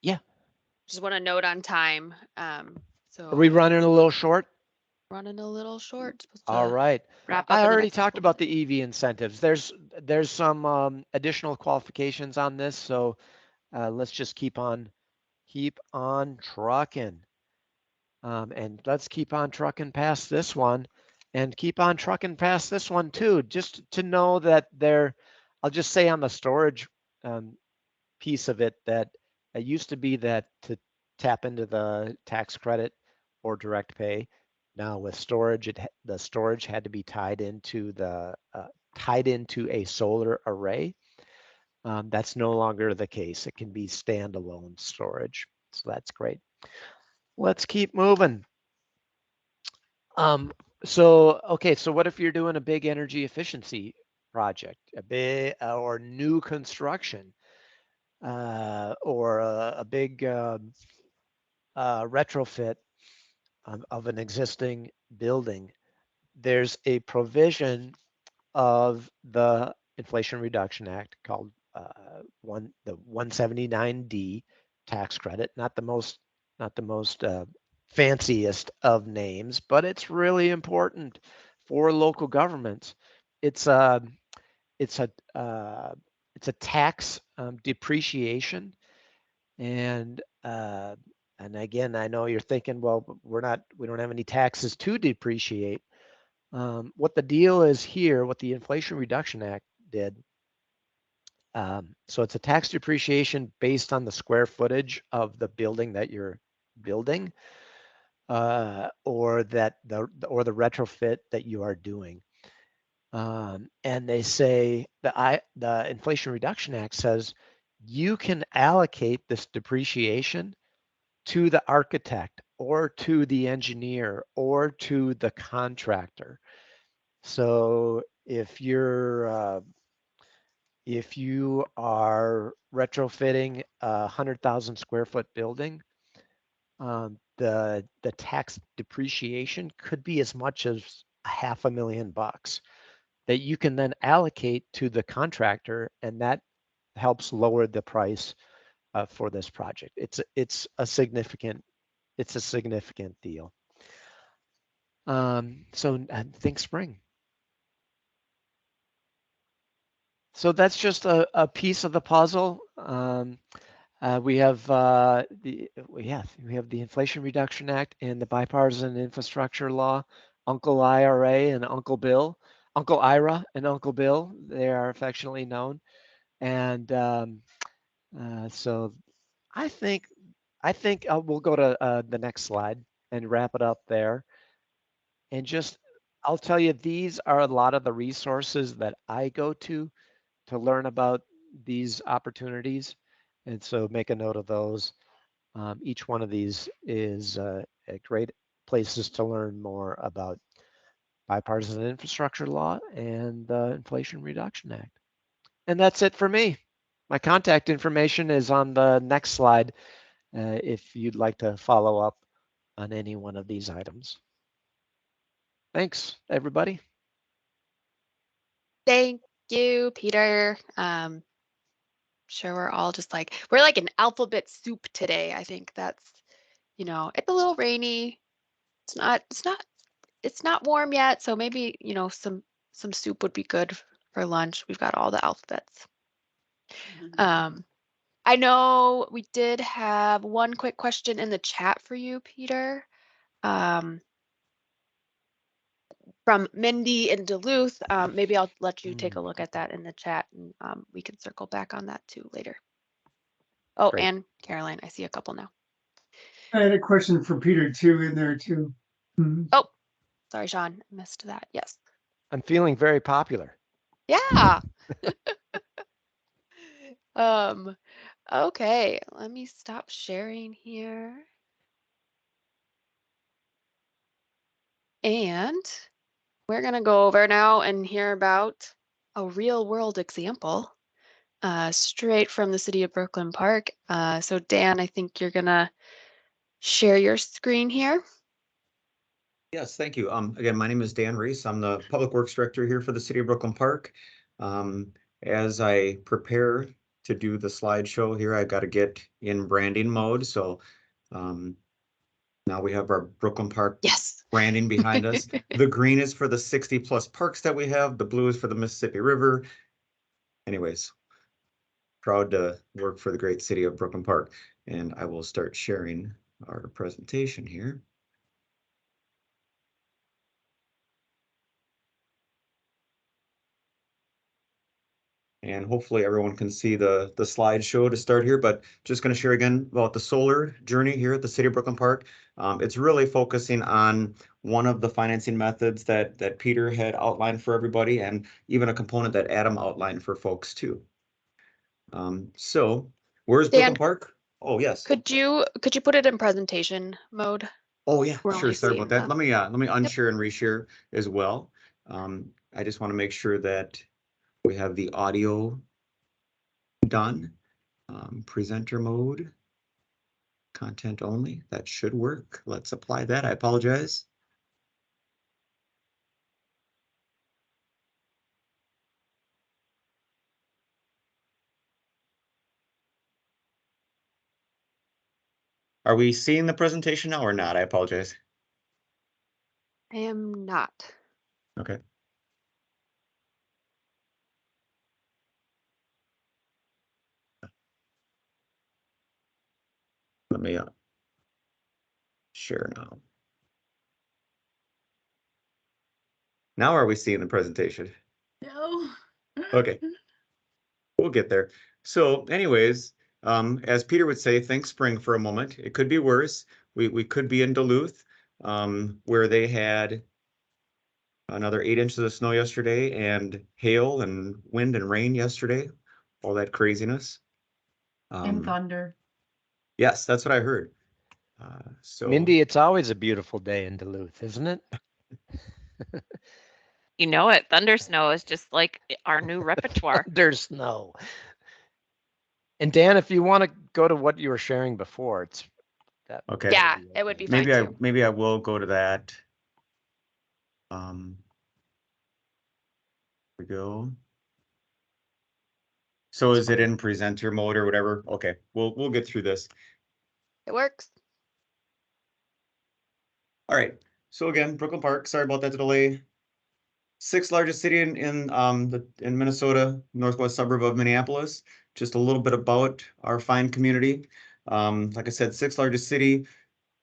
yeah. Just want to note on time. Are we running a little short? Running a little short. Supposed to All right. wrap up I in the already next talked couple about the EV incentives. There's some additional qualifications on this, so let's just keep on trucking. And let's keep on trucking past this one and keep on trucking past this one too, just to know that I'll just say on the storage piece of it that it used to be that to tap into the tax credit or direct pay. Now with storage, the storage had to be tied into a solar array. That's no longer the case. It can be standalone storage. So that's great. Let's keep moving. Okay, so what if you're doing a big energy efficiency project, a big or new construction, or a big retrofit of an existing building? There's a provision of the Inflation Reduction Act called the 179D tax credit. Not the most fanciest of names, but it's really important for local governments. It's a tax depreciation, and again, I know you're thinking, well, we don't have any taxes to depreciate. What the deal is here, what the Inflation Reduction Act did. So it's a tax depreciation based on the square footage of the building that you're building, or the retrofit that you are doing. And they say the Inflation Reduction Act says you can allocate this depreciation to the architect or to the engineer or to the contractor. So if you are retrofitting a 100,000 square foot building, the tax depreciation could be as much as $500,000 that you can then allocate to the contractor, and that helps lower the price for this project. It's a significant deal. So think spring. So that's just a piece of the puzzle. We have the Inflation Reduction Act and the Bipartisan Infrastructure Law, Uncle IRA and Uncle Bill, Uncle Ira and Uncle Bill. They are affectionately known, and so I think we'll go to the next slide and wrap it up there. And just I'll tell you, these are a lot of the resources that I go to learn about these opportunities. And so make a note of those. Each one of these is a great places to learn more about bipartisan infrastructure law and the Inflation Reduction Act. And that's it for me. My contact information is on the next slide if you'd like to follow up on any one of these items. Thanks, everybody. Thank you, Peter. Sure, we're all just like, we're like an alphabet soup today. I think that's, you know, it's a little rainy. It's not warm yet, so maybe, you know, some soup would be good for lunch. We've got all the alphabets. I know we did have one quick question in the chat for you, Peter. From Mindy in Duluth. Maybe I'll let you take a look at that in the chat, and we can circle back on that too later. Oh, Great. and Caroline, I see a couple now. I had a question for Peter too in there too. Oh, sorry, Sean, I missed that. Yes. I'm feeling very popular. Yeah. Okay, let me stop sharing here. And we're gonna go over now and hear about a real world example straight from the city of Brooklyn Park. So Dan, I think you're gonna share your screen here. Yes, thank you. Again, my name is Dan Reese. I'm the Public Works Director here for the City of Brooklyn Park. As I prepare to do the slideshow here, I've got to get in branding mode. So now we have our Brooklyn Park branding behind us. The green is for the 60+ parks that we have. The blue is for the Mississippi River. Anyways, proud to work for the great city of Brooklyn Park. And I will start sharing our presentation here. And hopefully everyone can see the slideshow to start here, but just going to share again about the solar journey here at the City of Brooklyn Park. It's really focusing on one of the financing methods that Peter had outlined for everybody, and even a component that Adam outlined for folks too. So where's Dan, Brooklyn Park? Oh, yes. Could you put it in presentation mode? Oh yeah, We're sure. only Sorry about that. seeing Let me unshare and reshare as well. I just want to make sure that we have the audio done. Presenter mode, content only. That should work. Let's apply that. I apologize. Are we seeing the presentation now or not? I apologize. I am not. Okay. Let me share now. Now are we seeing the presentation? No. Okay. We'll get there. So anyways, as Peter would say, think spring for a moment. It could be worse. We could be in Duluth, where they had another 8 inches of snow yesterday, and hail and wind and rain yesterday, all that craziness. And thunder. Yes, that's what I heard. So Mindy, it's always a beautiful day in Duluth, isn't it? You know it. Thunder snow is just like our new repertoire. There's snow. And Dan, if you want to go to what you were sharing before, it's that. Okay. Yeah, it would be fine too. Maybe I will go to that. We go. So is it in presenter mode or whatever? Okay, we'll get through this. It works. All right. So again, Brooklyn Park. Sorry about that delay. 6th largest city in Minnesota, northwest suburb of Minneapolis. Just a little bit about our fine community. Like I said, 6th largest city,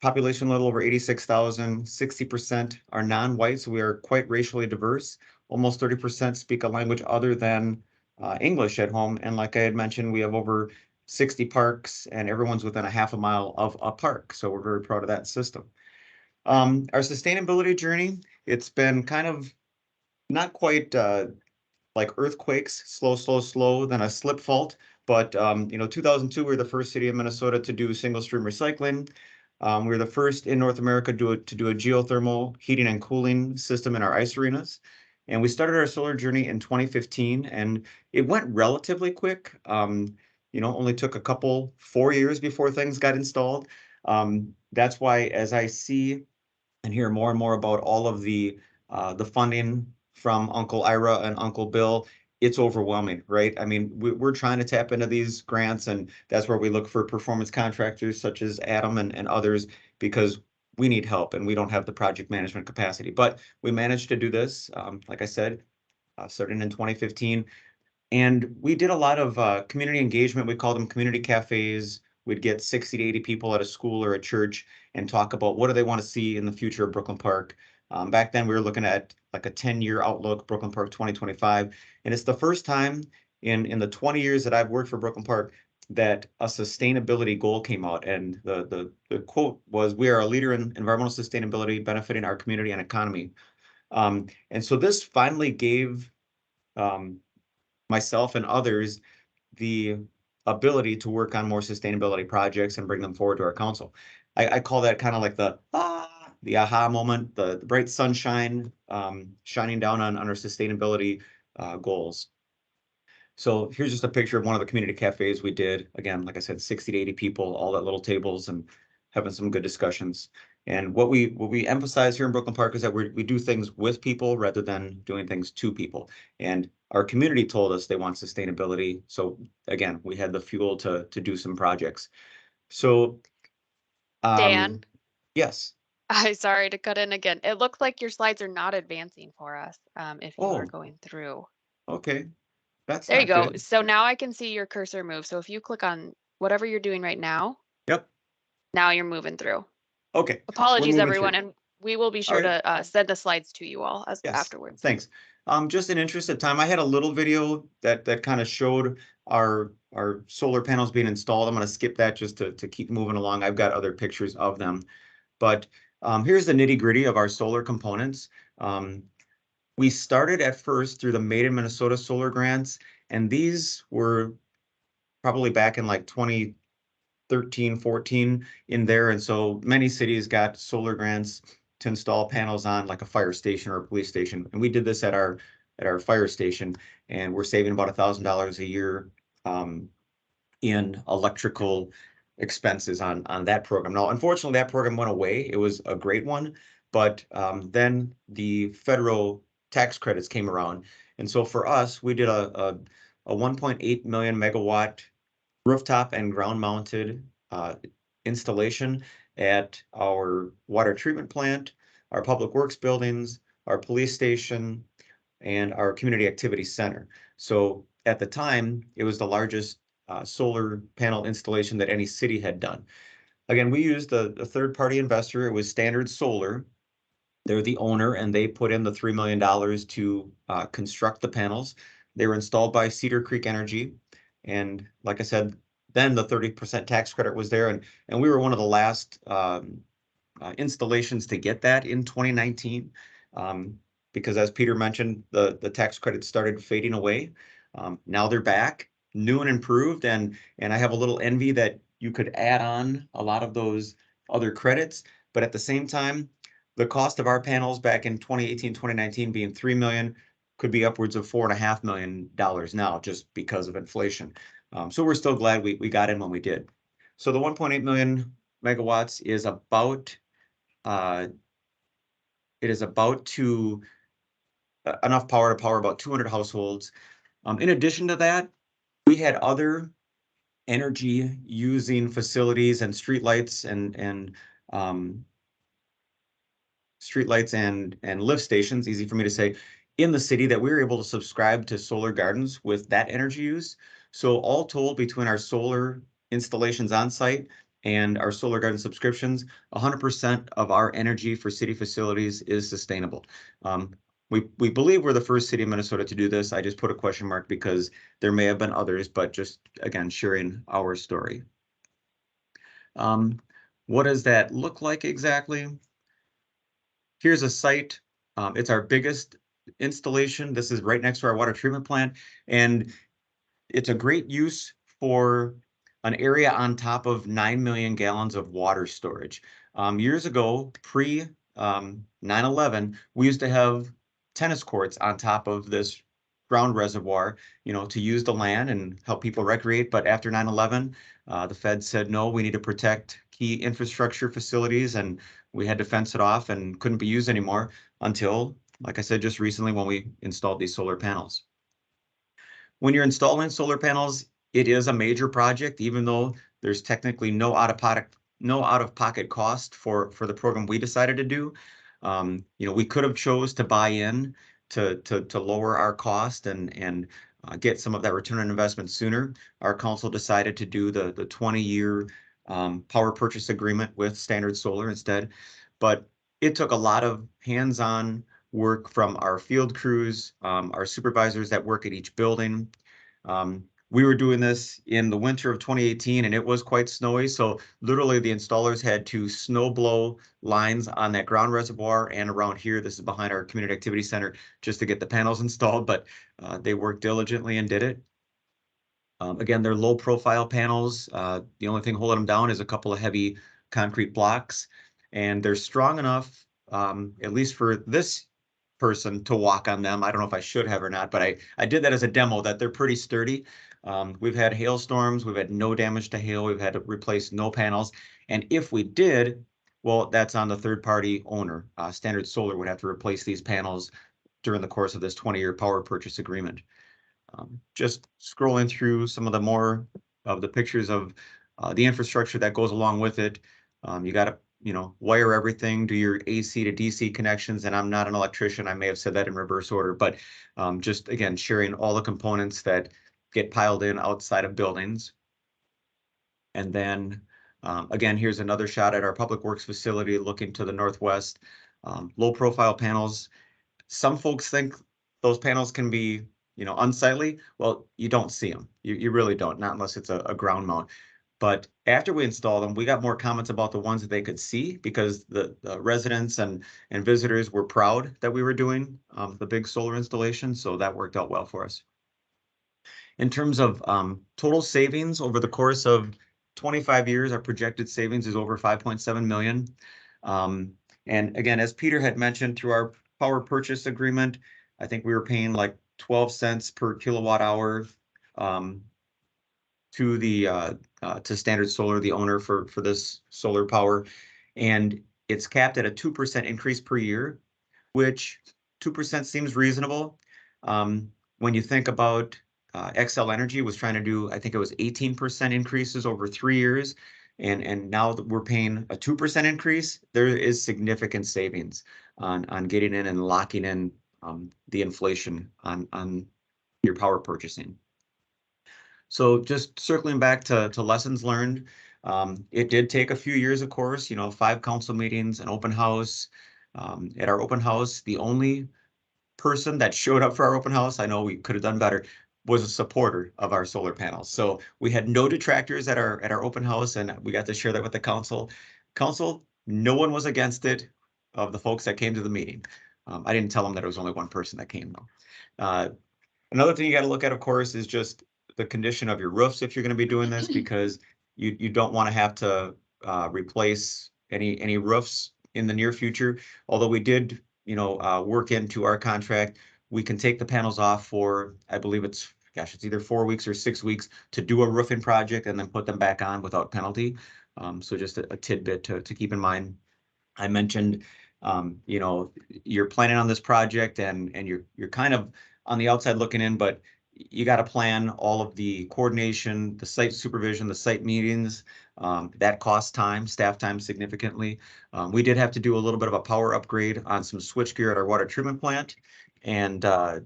population a little over 86,000. 60% are non-white, so we are quite racially diverse. Almost 30% speak a language other than English at home. And like I had mentioned, we have over 60 parks, and everyone's within a half a mile of a park. So we're very proud of that system. Our sustainability journey, it's been kind of not quite like earthquakes, slow, then a slip fault. But 2002, we were the first city of Minnesota to do single stream recycling. We were the first in North America to do a geothermal heating and cooling system in our ice arenas. And we started our solar journey in 2015, and it went relatively quick. Only took 4 years before things got installed. That's why, as I see and hear more and more about all of the funding from Uncle Ira and Uncle Bill, it's overwhelming, right? I mean, we're trying to tap into these grants, and that's where we look for performance contractors such as Adam and others, because we need help and we don't have the project management capacity. But we managed to do this, like I said, starting in 2015. And we did a lot of community engagement. We called them community cafes. We'd get 60 to 80 people at a school or a church and talk about what do they want to see in the future of Brooklyn Park. Back then, we were looking at like a 10-year outlook, Brooklyn Park 2025. And it's the first time in the 20 years that I've worked for Brooklyn Park that a sustainability goal came out. And the quote was, "We are a leader in environmental sustainability, benefiting our community and economy." And so this finally gave myself and others the ability to work on more sustainability projects and bring them forward to our council. I call that kind of like the aha moment, the bright sunshine shining down on our sustainability goals. So here's just a picture of one of the community cafes we did. Again, like I said, 60 to 80 people, all at little tables and having some good discussions. And what we emphasize here in Brooklyn Park is that we do things with people rather than doing things to people. And our community told us they want sustainability. So again, we had the fuel to do some projects. So Dan, yes. I'm sorry to cut in again. It looks like your slides are not advancing for us if you are Oh, going through. okay. That's There you not go. good. So now I can see your cursor move. So if you click on whatever you're doing right now, Yep. now you're moving through. Okay. We're Apologies, moving everyone, through. and we will be All sure right. to send the slides to you all Yes, afterwards. thanks. Just in interest of time, I had a little video that kind of showed our solar panels being installed. I'm going to skip that just to keep moving along. I've got other pictures of them, but here's the nitty gritty of our solar components. We started at first through the Made in Minnesota solar grants, and these were probably back in like 2013, 14 in there. And so many cities got solar grants to install panels on like a fire station or a police station. And we did this at our fire station, and we're saving about $1,000 a year in electrical expenses on that program. Now, unfortunately, that program went away. It was a great one, but then the federal tax credits came around. And so for us, we did a 1.8 million megawatt rooftop and ground mounted installation at our water treatment plant, our public works buildings, our police station, and our community activity center. So at the time, it was the largest solar panel installation that any city had done. Again, we used a third-party investor. It was Standard Solar. They're the owner, and they put in the $3 million to construct the panels. They were installed by Cedar Creek Energy. And like I said, then the 30% tax credit was there. And we were one of the last installations to get that in 2019. Because as Peter mentioned, the tax credits started fading away. Now they're back, new and improved. And I have a little envy that you could add on a lot of those other credits. But at the same time, the cost of our panels back in 2018, 2019 being 3 million could be upwards of $4.5 million now just because of inflation. So we're still glad we got in when we did. So the 1.8 million megawatts is about to enough power to power about 200 households. In addition to that, we had other energy using facilities and streetlights and lift stations, easy for me to say, in the city that we were able to subscribe to solar gardens with that energy use. So all told, between our solar installations on site and our solar garden subscriptions, 100% of our energy for city facilities is sustainable. We believe we're the first city in Minnesota to do this. I just put a question mark because there may have been others, but just again, sharing our story. What does that look like exactly? Here's a site. It's our biggest installation. This is right next to our water treatment plant, and it's a great use for an area on top of 9 million gallons of water storage. Years ago, pre 9/11, we used to have tennis courts on top of this ground reservoir, to use the land and help people recreate. But after 9/11, the Fed said, no, we need to protect key infrastructure facilities, and we had to fence it off and couldn't be used anymore until, like I said, just recently when we installed these solar panels. When you're installing solar panels, it is a major project, even though there's technically no out-of-pocket cost for the program we decided to do. We could have chose to buy in to lower our cost and get some of that return on investment sooner. Our council decided to do the 20-year power purchase agreement with Standard Solar instead. But it took a lot of hands-on work from our field crews, our supervisors that work at each building. We were doing this in the winter of 2018, and it was quite snowy. So literally the installers had to snow blow lines on that ground reservoir and around here. This is behind our community activity center, just to get the panels installed, but they worked diligently and did it. Again, they're low profile panels. The only thing holding them down is a couple of heavy concrete blocks, and they're strong enough, at least for this person, to walk on them. I don't know if I should have or not, but I did that as a demo, that they're pretty sturdy. We've had hailstorms, we've had no damage to hail, we've had to replace no panels. And if we did, well, that's on the third party owner. Standard Solar would have to replace these panels during the course of this 20-year power purchase agreement. Just scrolling through some of the more of the pictures of the infrastructure that goes along with it. You got to, wire everything, do your AC to DC connections. And I'm not an electrician. I may have said that in reverse order, but just again, sharing all the components that get piled in outside of buildings. And then again, here's another shot at our public works facility looking to the northwest. Low profile panels. Some folks think those panels can be, unsightly. Well, you don't see them. You really don't, not unless it's a ground mount. But after we installed them, we got more comments about the ones that they could see, because the residents and visitors were proud that we were doing the big solar installation. So that worked out well for us. In terms of total savings over the course of 25 years, our projected savings is over 5.7 million. And again, as Peter had mentioned, through our power purchase agreement, I think we were paying like 12 cents per kilowatt hour to the to Standard Solar, the owner for this solar power, and it's capped at a 2% increase per year, which 2% seems reasonable. When you think about XL Energy was trying to do, I think it was 18% increases over 3 years, and now that we're paying a 2% increase, there is significant savings on getting in and locking in the inflation on your power purchasing. So just circling back to lessons learned, it did take a few years, of course, 5 council meetings, an open house. At our open house, the only person that showed up for our open house, I know we could have done better, was a supporter of our solar panels. So we had no detractors at our open house, and we got to share that with the council. No one was against it of the folks that came to the meeting. I didn't tell them that it was only one person that came though. Another thing you got to look at, of course, is just the condition of your roofs if you're going to be doing this, because you don't want to have to replace any roofs in the near future. Although we did, work into our contract, we can take the panels off for, I believe it's either 4 weeks or 6 weeks to do a roofing project and then put them back on without penalty. So just a tidbit to keep in mind. I mentioned, you're planning on this project and you're kind of on the outside looking in, but you got to plan all of the coordination, the site supervision, the site meetings. That costs time, staff time significantly. We did have to do a little bit of a power upgrade on some switchgear at our water treatment plant, and that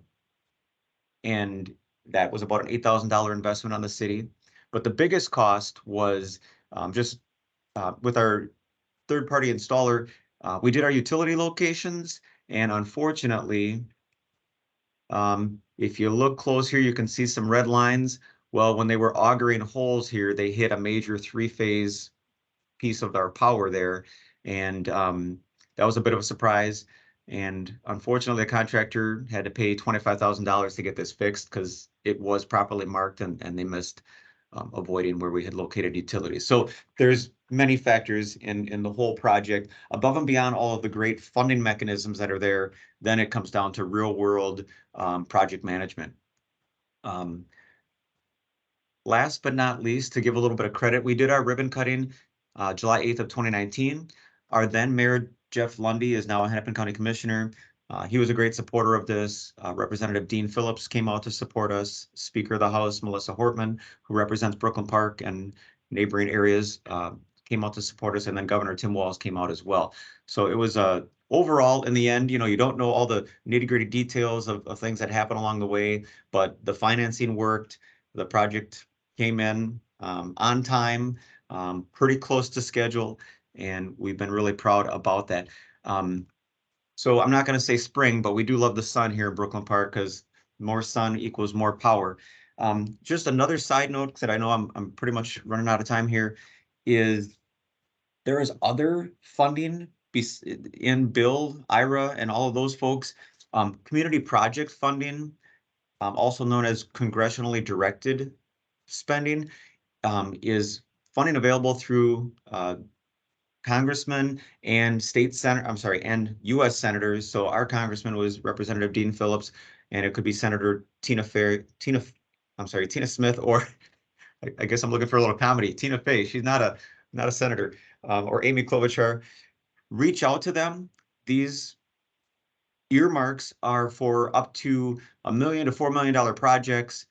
was about an $8,000 investment on the city. But the biggest cost was just with our third-party installer. We did our utility locations, and unfortunately, if you look close here, you can see some red lines. Well, when they were augering holes here, they hit a major 3-phase piece of our power there, and that was a bit of a surprise. And unfortunately, the contractor had to pay $25,000 to get this fixed because it was properly marked and they missed avoiding where we had located utilities. So there's many factors in the whole project. Above and beyond all of the great funding mechanisms that are there, then it comes down to real world project management. Last but not least, to give a little bit of credit, we did our ribbon cutting July 8th of 2019. Our then Mayor Jeff Lundy is now a Hennepin County Commissioner. He was a great supporter of this. Representative Dean Phillips came out to support us. Speaker of the House, Melissa Hortman, who represents Brooklyn Park and neighboring areas, came out to support us. And then Governor Tim Walz came out as well. So it was overall, in the end, you don't know all the nitty-gritty details of things that happen along the way, but the financing worked. The project came in on time, pretty close to schedule, and we've been really proud about that. So I'm not going to say spring, but we do love the sun here in Brooklyn Park because more sun equals more power. Just another side note that I know I'm pretty much running out of time here is there is other funding in Bill, IRA, and all of those folks. Community project funding, also known as congressionally directed spending, is funding available through congressmen and and U.S. senators. So our congressman was Representative Dean Phillips, and it could be Senator Tina Smith, or I guess I'm looking for a little comedy. Tina Fey. She's not a senator, or Amy Klobuchar. Reach out to them. These earmarks are for up to $1 million to $4 million projects.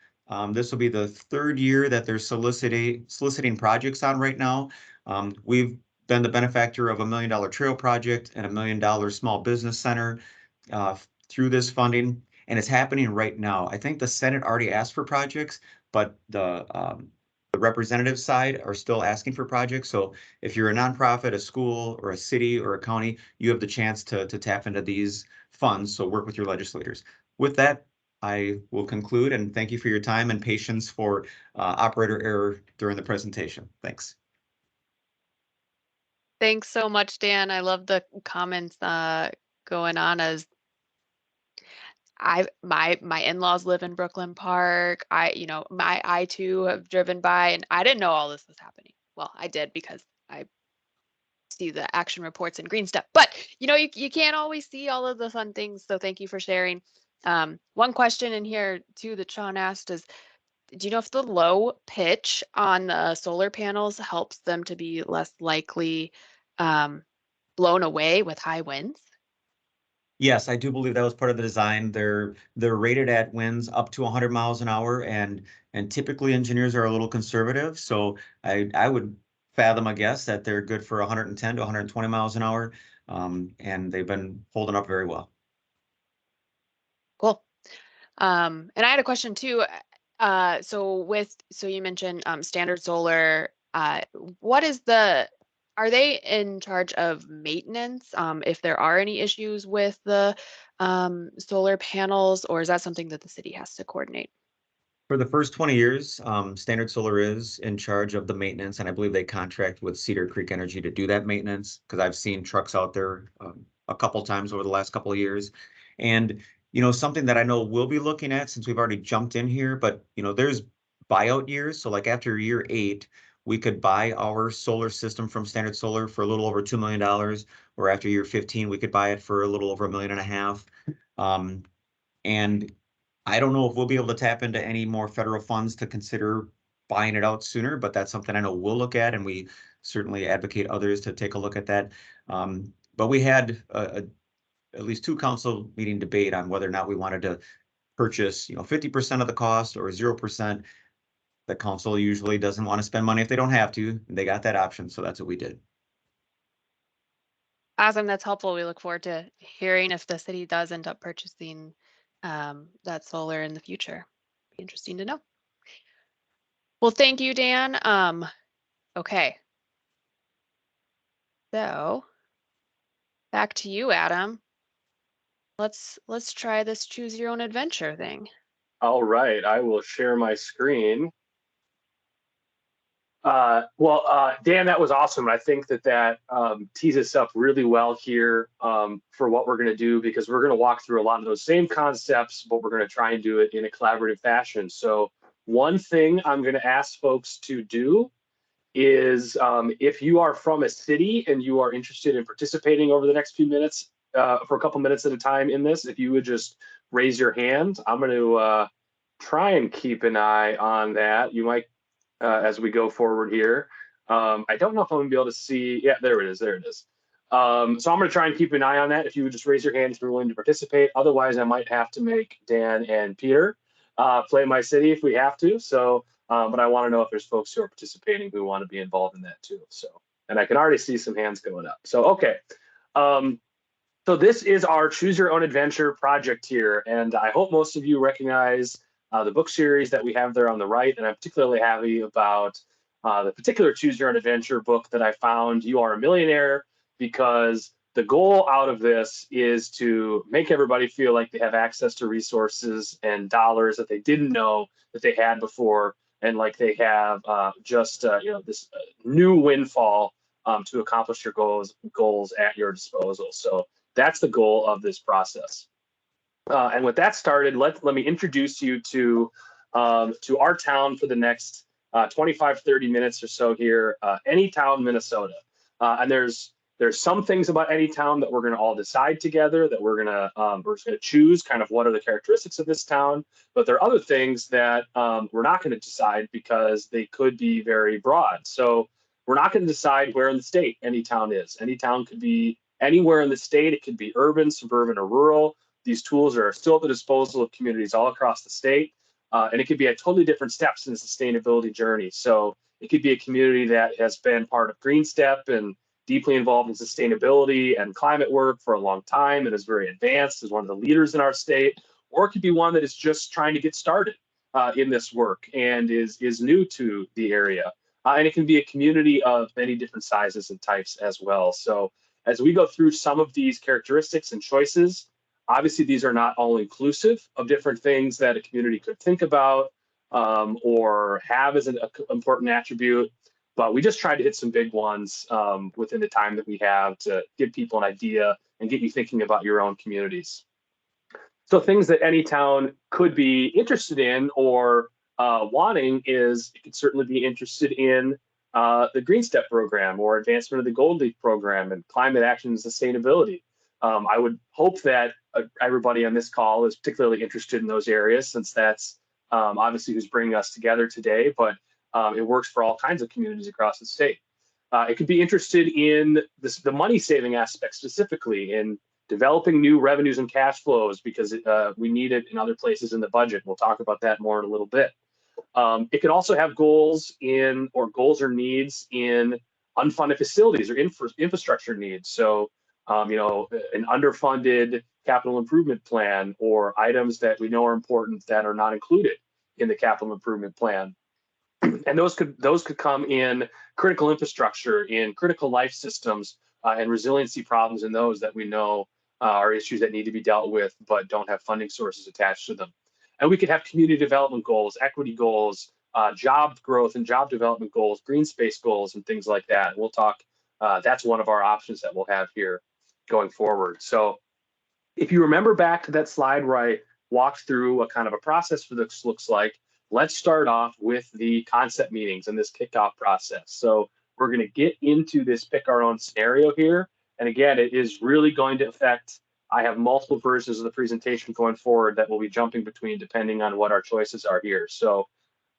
This will be the third year that they're soliciting projects on right now. We've been the benefactor of $1 million trail project and $1 million small business center through this funding, and it's happening right now. I think the Senate already asked for projects, but the representative side are still asking for projects. So if you're a nonprofit, a school, or a city, or a county, you have the chance to tap into these funds. So work with your legislators. With that, I will conclude, and thank you for your time and patience for operator error during the presentation. Thanks. Thanks so much, Dan. I love the comments going on as my in-laws live in Brooklyn Park. I too have driven by and I didn't know all this was happening. Well, I did because I see the action reports and green stuff. But you can't always see all of the fun things. So thank you for sharing. One question in here too that Sean asked is, do you know if the low pitch on the solar panels helps them to be less likely blown away with high winds? Yes, I do believe that was part of the design. They're rated at winds up to 100 miles an hour, and typically engineers are a little conservative. So I would fathom a guess that they're good for 110 to 120 miles an hour, and they've been holding up very well. Cool. And I had a question too. So you mentioned Standard Solar. Are they in charge of maintenance if there are any issues with the solar panels, or is that something that the city has to coordinate? For the first 20 years, Standard Solar is in charge of the maintenance, and I believe they contract with Cedar Creek Energy to do that maintenance, because I've seen trucks out there a couple times over the last couple of years. And something that I know we'll be looking at, since we've already jumped in here, but there's buyout years. So like after year 8, we could buy our solar system from Standard Solar for a little over $2 million, or after year 15, we could buy it for a little over $1.5 million. And I don't know if we'll be able to tap into any more federal funds to consider buying it out sooner, but that's something I know we'll look at, and we certainly advocate others to take a look at that. But we had at least 2 council meeting debate on whether or not we wanted to purchase 50% of the cost or 0%. The council usually doesn't want to spend money if they don't have to. They got that option, so that's what we did. Awesome, that's helpful. We look forward to hearing if the city does end up purchasing that solar in the future. Be interesting to know. Well, thank you, Dan. Okay. So back to you, Adam. Let's try this choose your own adventure thing. All right, I will share my screen. Dan, that was awesome. I think that tees us up really well here for what we're going to do, because we're going to walk through a lot of those same concepts, but we're going to try and do it in a collaborative fashion. So one thing I'm going to ask folks to do is if you are from a city and you are interested in participating over the next few minutes, for a couple minutes at a time in this, if you would just raise your hand. I'm going to try and keep an eye on that. You might as we go forward here. I don't know if I'm gonna be able to see. Yeah, there it is. There it is. So I'm gonna try and keep an eye on that. If you would just raise your hand if you're willing to participate. Otherwise, I might have to make Dan and Peter play my city if we have to. So, but I want to know if there's folks who are participating who want to be involved in that too. So, and I can already see some hands going up. So, okay. So this is our Choose Your Own Adventure project here, and I hope most of you recognize the book series that we have there on the right, and I'm particularly happy about the particular Choose Your Own Adventure book that I found, You Are a Millionaire, because the goal out of this is to make everybody feel like they have access to resources and dollars that they didn't know that they had before, and like they have this new windfall to accomplish your goals at your disposal. So that's the goal of this process. And with that started, let me introduce you to our town for the next 25, 30 minutes or so here, Anytown, Minnesota. And there's some things about Anytown that we're going to all decide together, that we're going to choose kind of what are the characteristics of this town. But there are other things that we're not going to decide because they could be very broad. So we're not going to decide where in the state Anytown is. Anytown could be anywhere in the state. It could be urban, suburban, or rural. These tools are still at the disposal of communities all across the state. And it could be at totally different steps in the sustainability journey. So it could be a community that has been part of Green Step and deeply involved in sustainability and climate work for a long time and is very advanced, is one of the leaders in our state. Or it could be one that is just trying to get started in this work and is new to the area. And it can be a community of many different sizes and types as well. So as we go through some of these characteristics and choices, obviously these are not all inclusive of different things that a community could think about or have as an important attribute, but we just tried to hit some big ones within the time that we have to give people an idea and get you thinking about your own communities. So things that any town could be interested in or wanting is, it could certainly be interested in the Green Step program or advancement of the Gold Leaf program and climate action and sustainability. I would hope that everybody on this call is particularly interested in those areas, since that's obviously who's bringing us together today, but it works for all kinds of communities across the state. It could be interested in the money saving aspect, specifically in developing new revenues and cash flows, because we need it in other places in the budget. We'll talk about that more in a little bit. It could also have goals or needs in unfunded facilities or infrastructure needs. So, an underfunded capital improvement plan or items that we know are important that are not included in the capital improvement plan. And those could come in critical infrastructure, in critical life systems, and resiliency problems in those that we know are issues that need to be dealt with but don't have funding sources attached to them. And we could have community development goals, equity goals, job growth and job development goals, green space goals, and things like that. We'll talk. That's one of our options that we'll have here going forward. So if you remember back to that slide where I walked through what kind of a process for this looks like, let's start off with the concept meetings and this kickoff process. So we're going to get into this pick our own scenario here. And again, it is really going to affect, I have multiple versions of the presentation going forward that we'll be jumping between depending on what our choices are here. So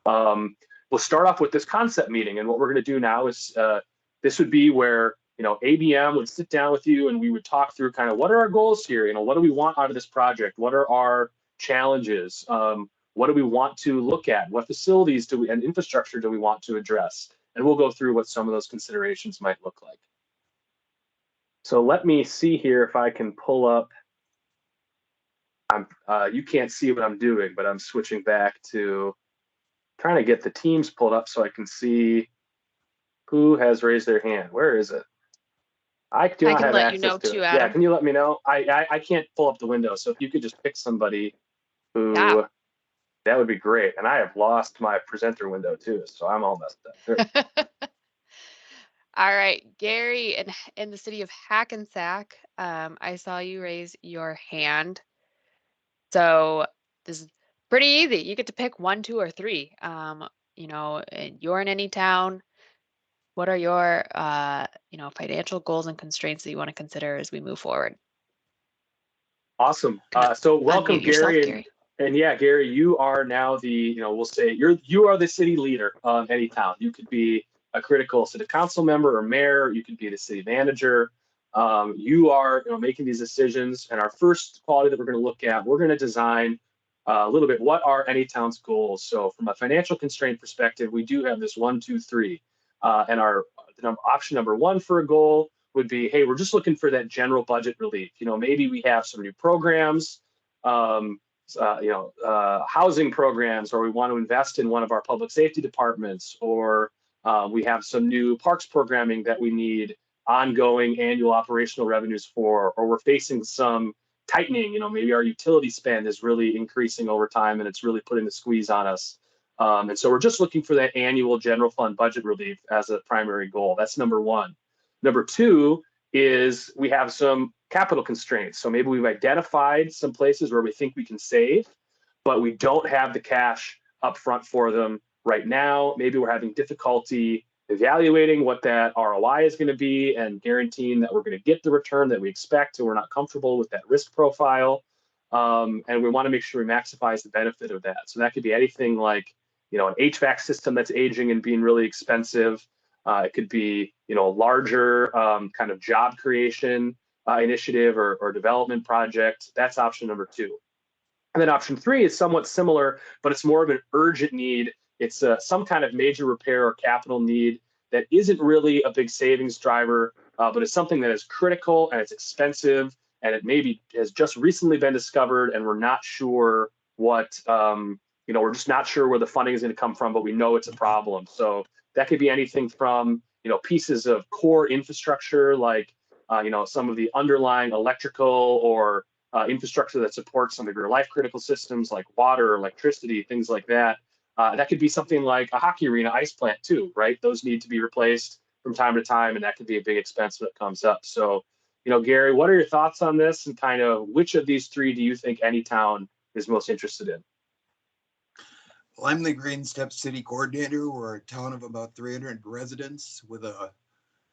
we'll start off with this concept meeting. And what we're going to do now is this would be where ABM would sit down with you and we would talk through kind of what are our goals here? What do we want out of this project? What are our challenges? What do we want to look at? What facilities and infrastructure do we want to address? And we'll go through what some of those considerations might look like. So let me see here if I can pull up. You can't see what I'm doing, but I'm switching back to trying to get the teams pulled up so I can see who has raised their hand. Where is it? I do not have access to it. Yeah, can you let me know? I can't pull up the window, so if you could just pick somebody who That would be great. And I have lost my presenter window too, so I'm all messed up. There. All right, Gary, in the city of Hackensack, I saw you raise your hand. So this is pretty easy. You get to pick one, two, or three. And you're in any town. What are your, financial goals and constraints that you want to consider as we move forward? Awesome. Gonna So welcome, unmute yourself, Gary, Gary. and yeah, Gary, you are now we'll say you are the city leader of any town. You could be a critical city council member or mayor. You could be the city manager. You are making these decisions. And our first quality that we're going to look at, we're going to design a little bit what are any town's goals. So from a financial constraint perspective, we do have this 1, 2, 3, and our option number one for a goal would be, hey, we're just looking for that general budget relief. Maybe we have some new programs, housing programs, or we want to invest in one of our public safety departments, or we have some new parks programming that we need ongoing annual operational revenues for, or we're facing some tightening. Maybe our utility spend is really increasing over time and it's really putting the squeeze on us. And so we're just looking for that annual general fund budget relief as a primary goal. That's number one. Number two is we have some capital constraints. So maybe we've identified some places where we think we can save, but we don't have the cash up front for them right now. Maybe we're having difficulty evaluating what that ROI is going to be and guaranteeing that we're going to get the return that we expect, and we're not comfortable with that risk profile. And we want to make sure we maximize the benefit of that. So that could be anything like, an HVAC system that's aging and being really expensive. It could be, a larger kind of job creation initiative or development project. That's option number two. And then option three is somewhat similar, but it's more of an urgent need. It's some kind of major repair or capital need that isn't really a big savings driver, but it's something that is critical and it's expensive, and it maybe has just recently been discovered, and we're not sure what, we're just not sure where the funding is going to come from, but we know it's a problem. So that could be anything from, pieces of core infrastructure, like, some of the underlying electrical or infrastructure that supports some of your life critical systems like water, electricity, things like that. That could be something like a hockey arena ice plant too, right? Those need to be replaced from time to time, and that could be a big expense when it comes up. So, Gary, what are your thoughts on this, and kind of which of these three do you think any town is most interested in? Well, I'm the Green Steps City Coordinator. We're a town of about 300 residents with a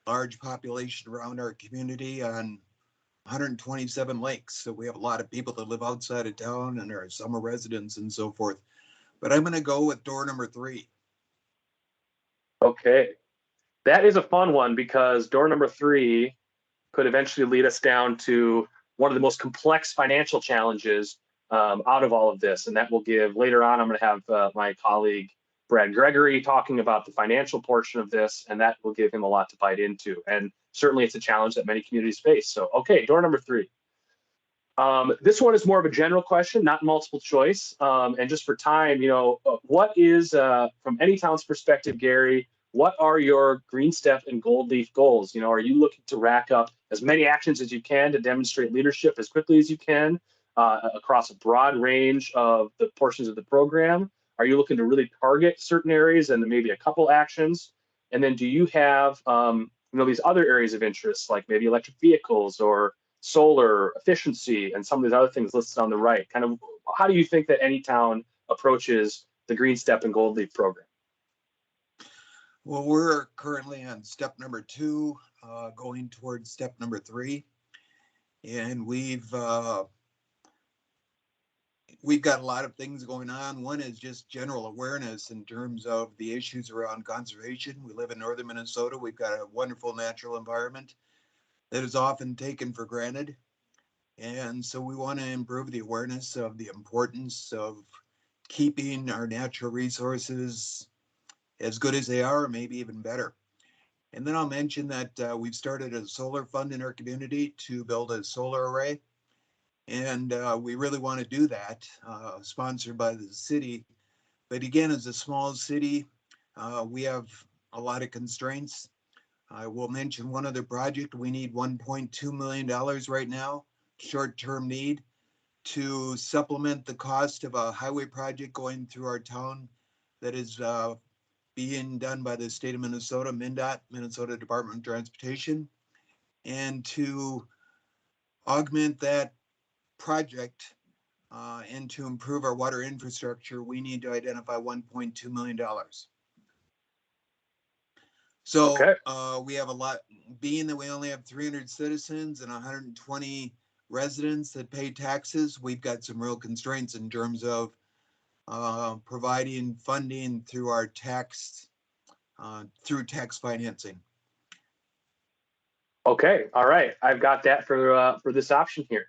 large population around our community on 127 lakes. So we have a lot of people that live outside of town and are summer residents and so forth. But I'm going to go with door number 3. Okay. That is a fun one, because door number 3 could eventually lead us down to one of the most complex financial challenges out of all of this. And that will give, later on, I'm going to have my colleague Brad Gregory talking about the financial portion of this, and that will give him a lot to bite into. And certainly it's a challenge that many communities face. So, okay, door number 3. This one is more of a general question, not multiple choice. And just for time, what is, from any town's perspective, Gary, what are your Green Step and Gold Leaf goals? Are you looking to rack up as many actions as you can to demonstrate leadership as quickly as you can across a broad range of the portions of the program? Are you looking to really target certain areas and maybe a couple actions? And then do you have, these other areas of interest, like maybe electric vehicles or solar efficiency and some of these other things listed on the right? Kind of, how do you think that any town approaches the Green Step and Gold Leaf program? Well, we're currently on step number 2, going towards step number 3. And we've got a lot of things going on. One is just general awareness in terms of the issues around conservation. We live in northern Minnesota. We've got a wonderful natural environment that is often taken for granted. And so we want to improve the awareness of the importance of keeping our natural resources as good as they are, or maybe even better. And then I'll mention that we've started a solar fund in our community to build a solar array. And we really want to do that, sponsored by the city. But again, as a small city, we have a lot of constraints. I will mention one other project. We need $1.2 million right now, short-term need. to supplement the cost of a highway project going through our town that is being done by the state of Minnesota, MnDOT, Minnesota Department of Transportation. And to augment that project and to improve our water infrastructure, we need to identify $1.2 million. So Okay. we have a lot, being that we only have 300 citizens and 120 residents that pay taxes, we've got some real constraints in terms of providing funding through our tax, through tax financing. Okay. All right. I've got that for this option here.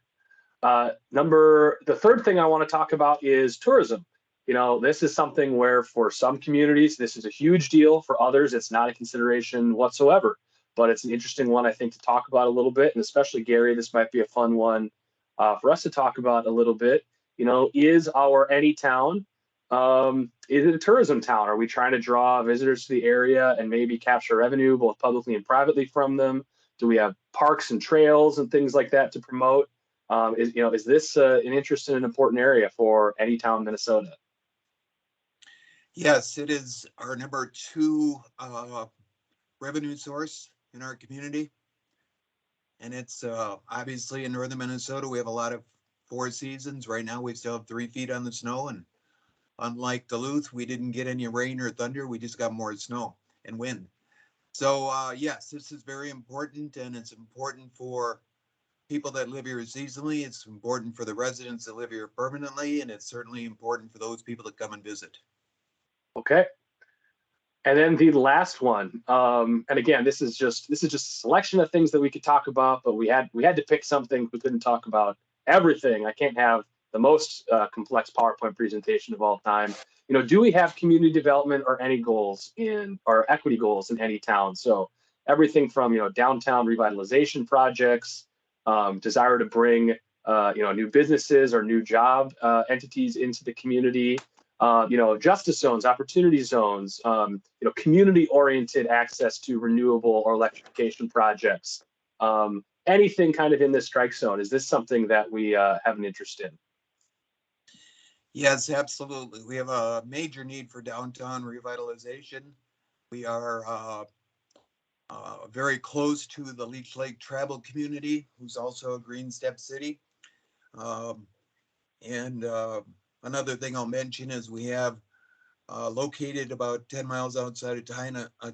The third thing I want to talk about is tourism. You know, this is something where for some communities, this is a huge deal. For others, it's not a consideration whatsoever. But it's an interesting one, I think, to talk about a little bit. And especially, Gary, this might be a fun one for us to talk about a little bit. You know, is our any town, is it a tourism town? Are we trying to draw visitors to the area and maybe capture revenue both publicly and privately from them? Do we have parks and trails and things like that to promote? Is this an interest in an important area for any town in Minnesota? Yes, it is our number 2 revenue source in our community. And it's obviously in northern Minnesota, we have a lot of 4 seasons. Right now, we still have 3 feet on the snow. And unlike Duluth, we didn't get any rain or thunder. We just got more snow and wind. So yes, this is very important, and it's important for people that live here seasonally. It's important for the residents that live here permanently, and it's certainly important for those people that come and visit. Okay. And then the last one, and again, this is just a selection of things that we could talk about, but we had to pick something. We couldn't talk about everything. I can't have the most complex PowerPoint presentation of all time. You know, do we have community development or any goals or equity goals in any town? So everything from, you know, downtown revitalization projects, desire to bring new businesses or new job entities into the community. Justice zones, opportunity zones, community-oriented access to renewable or electrification projects. Anything kind of in this strike zone. Is this something that we have an interest in? Yes, absolutely. We have a major need for downtown revitalization. We are very close to the Leech Lake tribal community, who's also a Green Step city. Another thing I'll mention is we have located about 10 miles outside of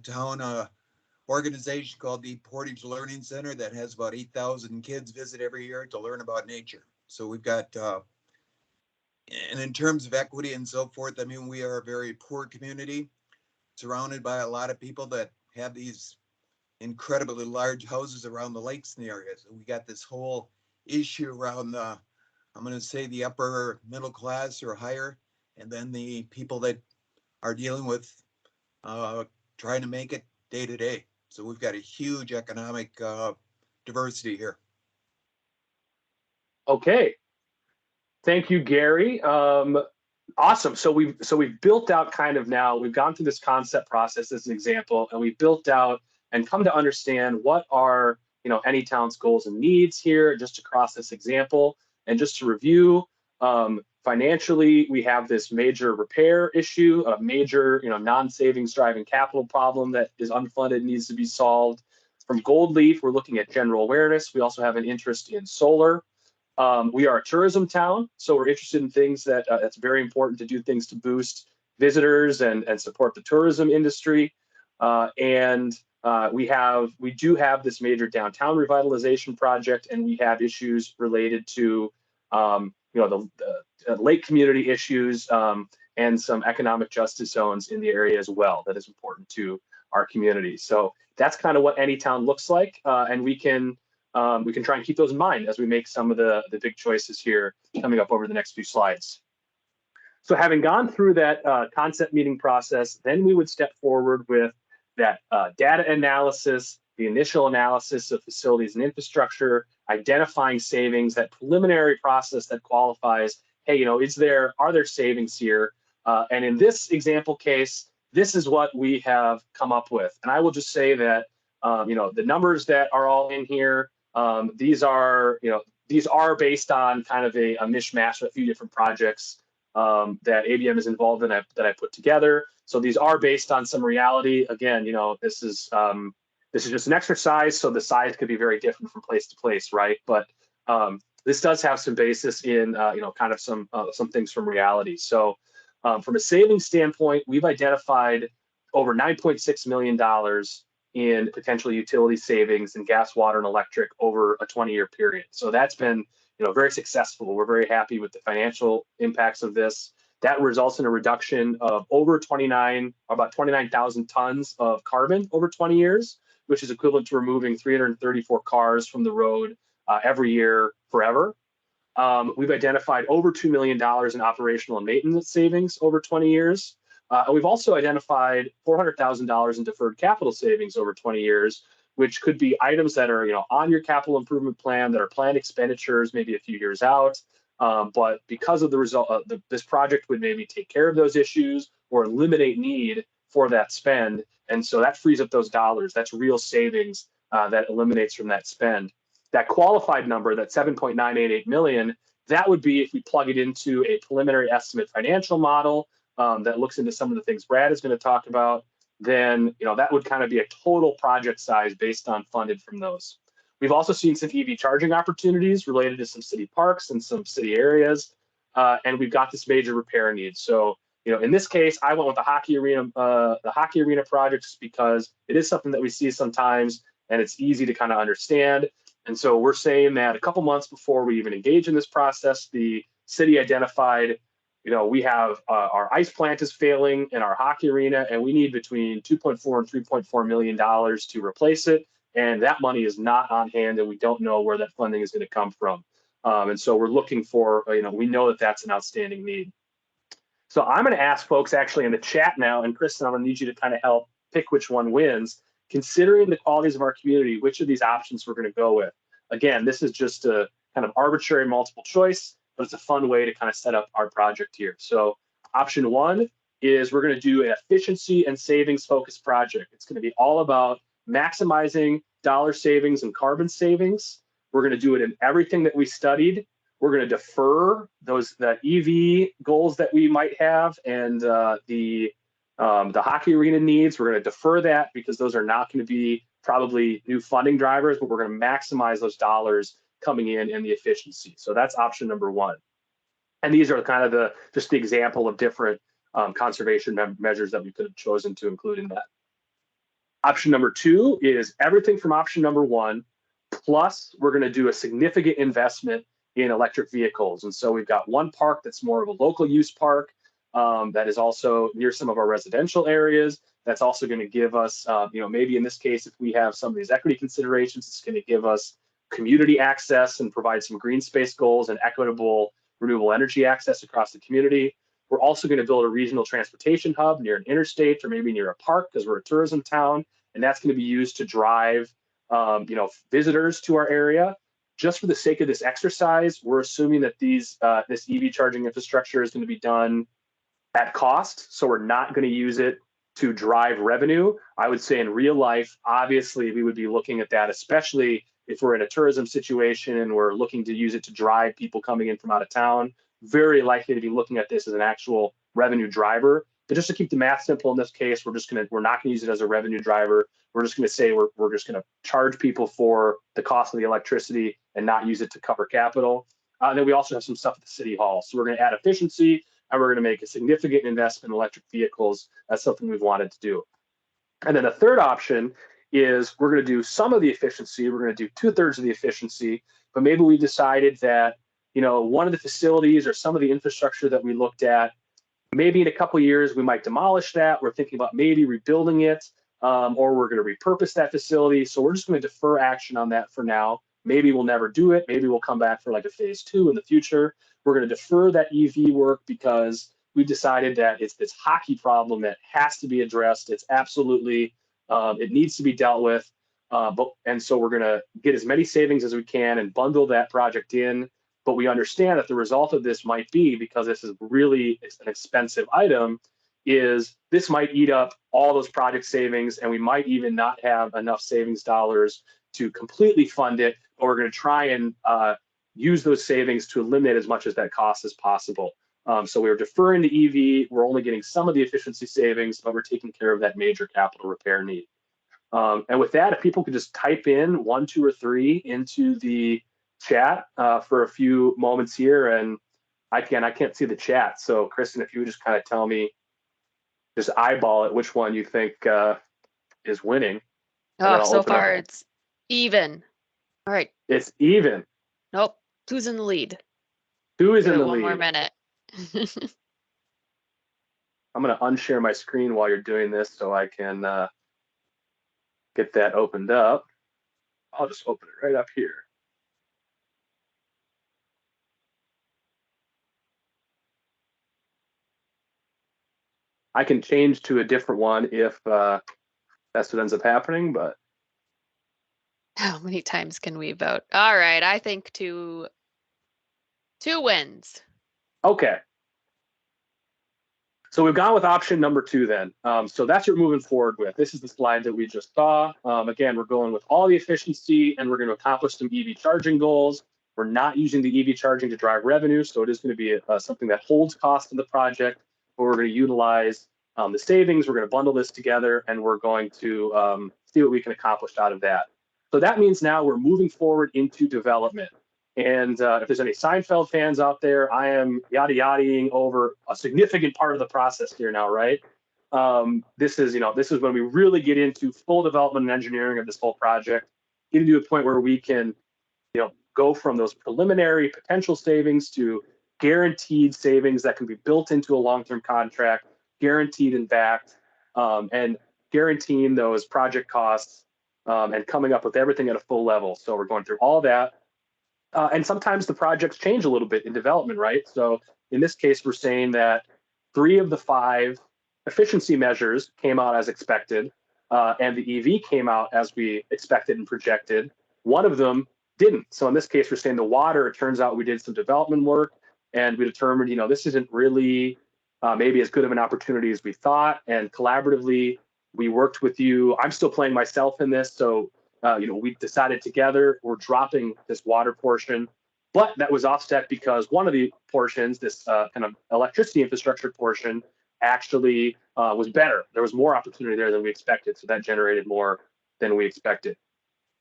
town, organization called the Portage Learning Center that has about 8,000 kids visit every year to learn about nature. So we've got, and in terms of equity and so forth, I mean, we are a very poor community surrounded by a lot of people that have these incredibly large houses around the lakes in the area. So we got this whole issue around I'm going to say the upper middle class or higher, and then the people that are dealing with trying to make it day to day. So we've got a huge economic diversity here. Okay. Thank you, Gary. Awesome. So we've built out kind of now, we've gone through this concept process as an example, and we built out and come to understand what are, any town's goals and needs here just across this example. And just to review, financially, we have this major repair issue, a major, non-savings driving capital problem that is unfunded, needs to be solved. From Gold Leaf, we're looking at general awareness. We also have an interest in solar. We are a tourism town, so we're interested in things that's very important to do things to boost visitors and support the tourism industry. We do have this major downtown revitalization project, and we have issues related to the lake community issues and some economic justice zones in the area as well that is important to our community. So that's kind of what any town looks like, and we can try and keep those in mind as we make some of the big choices here coming up over the next few slides. So having gone through that concept meeting process, then we would step forward with that data analysis, the initial analysis of facilities and infrastructure, identifying savings, that preliminary process that qualifies, hey, are there savings here? And in this example case, this is what we have come up with. And I will just say that, the numbers that are all in here, these are, these are based on kind of a mishmash of a few different projects that ABM is involved in that I put together. So these are based on some reality. Again, this is just an exercise, so the size could be very different from place to place, right? But this does have some basis in kind of some things from reality. So from a savings standpoint, we've identified over $9.6 million in potential utility savings in gas, water, and electric over a 20-year period. So that's been very successful. We're very happy with the financial impacts of this. That results in a reduction of about 29,000 tons of carbon over 20 years, which is equivalent to removing 334 cars from the road every year forever. We've identified over $2 million in operational and maintenance savings over 20 years. And we've also identified $400,000 in deferred capital savings over 20 years, which could be items that are on your capital improvement plan, that are planned expenditures maybe a few years out. But because of the result, this project would maybe take care of those issues or eliminate need for that spend. And so that frees up those dollars. That's real savings that eliminates from that spend. That qualified number, that 7.988 million, that would be if we plug it into a preliminary estimate financial model that looks into some of the things Brad is going to talk about. Then that would kind of be a total project size based on funded from those. We've also seen some EV charging opportunities related to some city parks and some city areas, and we've got this major repair need. So in this case, I went with the hockey arena projects because it is something that we see sometimes, and it's easy to kind of understand. And so we're saying that a couple months before we even engage in this process, the city identified, we have our ice plant is failing in our hockey arena, and we need between $2.4 and $3.4 million to replace it. And that money is not on hand, and we don't know where that funding is going to come from. And so we're looking for, we know that that's an outstanding need. So I'm going to ask folks actually in the chat now, and Kristen, I'm going to need you to kind of help pick which one wins. Considering the qualities of our community, which of these options we're going to go with. Again, this is just a kind of arbitrary multiple choice, but it's a fun way to kind of set up our project here. So option one is we're going to do an efficiency and savings focused project. It's going to be all about maximizing dollar savings and carbon savings. We're going to do it in everything that we studied. We're going to defer the EV goals that we might have and the hockey arena needs. We're going to defer that because those are not going to be probably new funding drivers, but we're going to maximize those dollars coming in and the efficiency. So that's option number one. And these are kind of just the example of different conservation measures that we could have chosen to include in that. Option number two is everything from option number one, plus we're going to do a significant investment in electric vehicles. And so we've got one park that's more of a local use park that is also near some of our residential areas. That's also going to give us, maybe in this case, if we have some of these equity considerations, it's going to give us community access and provide some green space goals and equitable renewable energy access across the community. We're also going to build a regional transportation hub near an interstate or maybe near a park because we're a tourism town, and that's going to be used to drive, visitors to our area. Just for the sake of this exercise, we're assuming that this EV charging infrastructure is going to be done at cost, so we're not going to use it to drive revenue. I would say in real life, obviously, we would be looking at that, especially if we're in a tourism situation and we're looking to use it to drive people coming in from out of town. Very likely to be looking at this as an actual revenue driver. But just to keep the math simple in this case, we're not going to use it as a revenue driver. We're just going to say we're just going to charge people for the cost of the electricity and not use it to cover capital. And then we also have some stuff at the city hall. So we're going to add efficiency, and we're going to make a significant investment in electric vehicles. That's something we've wanted to do. And then the third option is we're going to do some of the efficiency. We're going to do 2/3 of the efficiency, but maybe we decided that, one of the facilities or some of the infrastructure that we looked at, maybe in a couple of years, we might demolish that. We're thinking about maybe rebuilding it, or we're going to repurpose that facility. So we're just going to defer action on that for now. Maybe we'll never do it. Maybe we'll come back for like a phase 2 in the future. We're going to defer that EV work because we've decided that it's this hockey problem that has to be addressed. It's absolutely, it needs to be dealt with. And so we're going to get as many savings as we can and bundle that project in. But we understand that the result of this might be, because this is really an expensive item, is this might eat up all those project savings, and we might even not have enough savings dollars to completely fund it. But we're going to try and use those savings to eliminate as much of that cost as possible. So we were deferring the EV. We're only getting some of the efficiency savings, but we're taking care of that major capital repair need. And with that, if people could just type in 1, 2, or 3 into the chat for a few moments here, and I can't see the chat. So Kristen, if you would just kind of tell me, just eyeball it, which one you think is winning. Oh, so far it's even. All right. It's even. Nope. Who's in the lead? Who is Give in it the one more lead? minute. I'm going to unshare my screen while you're doing this so I can get that opened up. I'll just open it right up here. I can change to a different one if that's what ends up happening, but. How many times can we vote? All right, I think two wins. Okay. So we've gone with option number 2 then. So that's what we're moving forward with. This is the slide that we just saw. Again, we're going with all the efficiency, and we're going to accomplish some EV charging goals. We're not using the EV charging to drive revenue, so it is going to be something that holds cost in the project, but we're going to utilize the savings. We're going to bundle this together, and we're going to see what we can accomplish out of that. So that means now we're moving forward into development. And if there's any Seinfeld fans out there, I am yada-yadaing over a significant part of the process here now, right? This is when we really get into full development and engineering of this whole project, getting to a point where we can, go from those preliminary potential savings to guaranteed savings that can be built into a long-term contract, guaranteed and backed, and guaranteeing those project costs and coming up with everything at a full level. So we're going through all that. And sometimes the projects change a little bit in development, right? So in this case, we're saying that 3 of the 5 efficiency measures came out as expected, and the EV came out as we expected and projected. One of them didn't. So in this case, we're saying the water, it turns out we did some development work, and we determined, this isn't really maybe as good of an opportunity as we thought. And collaboratively, we worked with you. I'm still playing myself in this, so we decided together we're dropping this water portion, but that was offset because one of the portions, this kind of electricity infrastructure portion, actually was better. There was more opportunity there than we expected, so that generated more than we expected.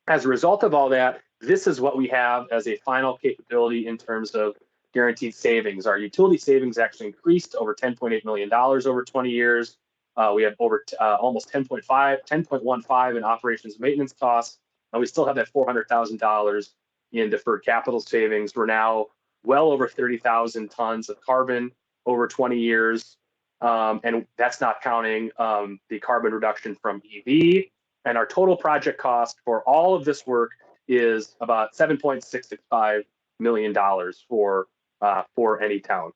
As a result of all that, this is what we have as a final capability in terms of guaranteed savings. Our utility savings actually increased over $10.8 million over 20 years. We have over almost 10.15 in operations and maintenance costs, and we still have that $400,000 in deferred capital savings. We're now well over 30,000 tons of carbon over 20 years, and that's not counting the carbon reduction from EV. And our total project cost for all of this work is about $7.665 million for any town.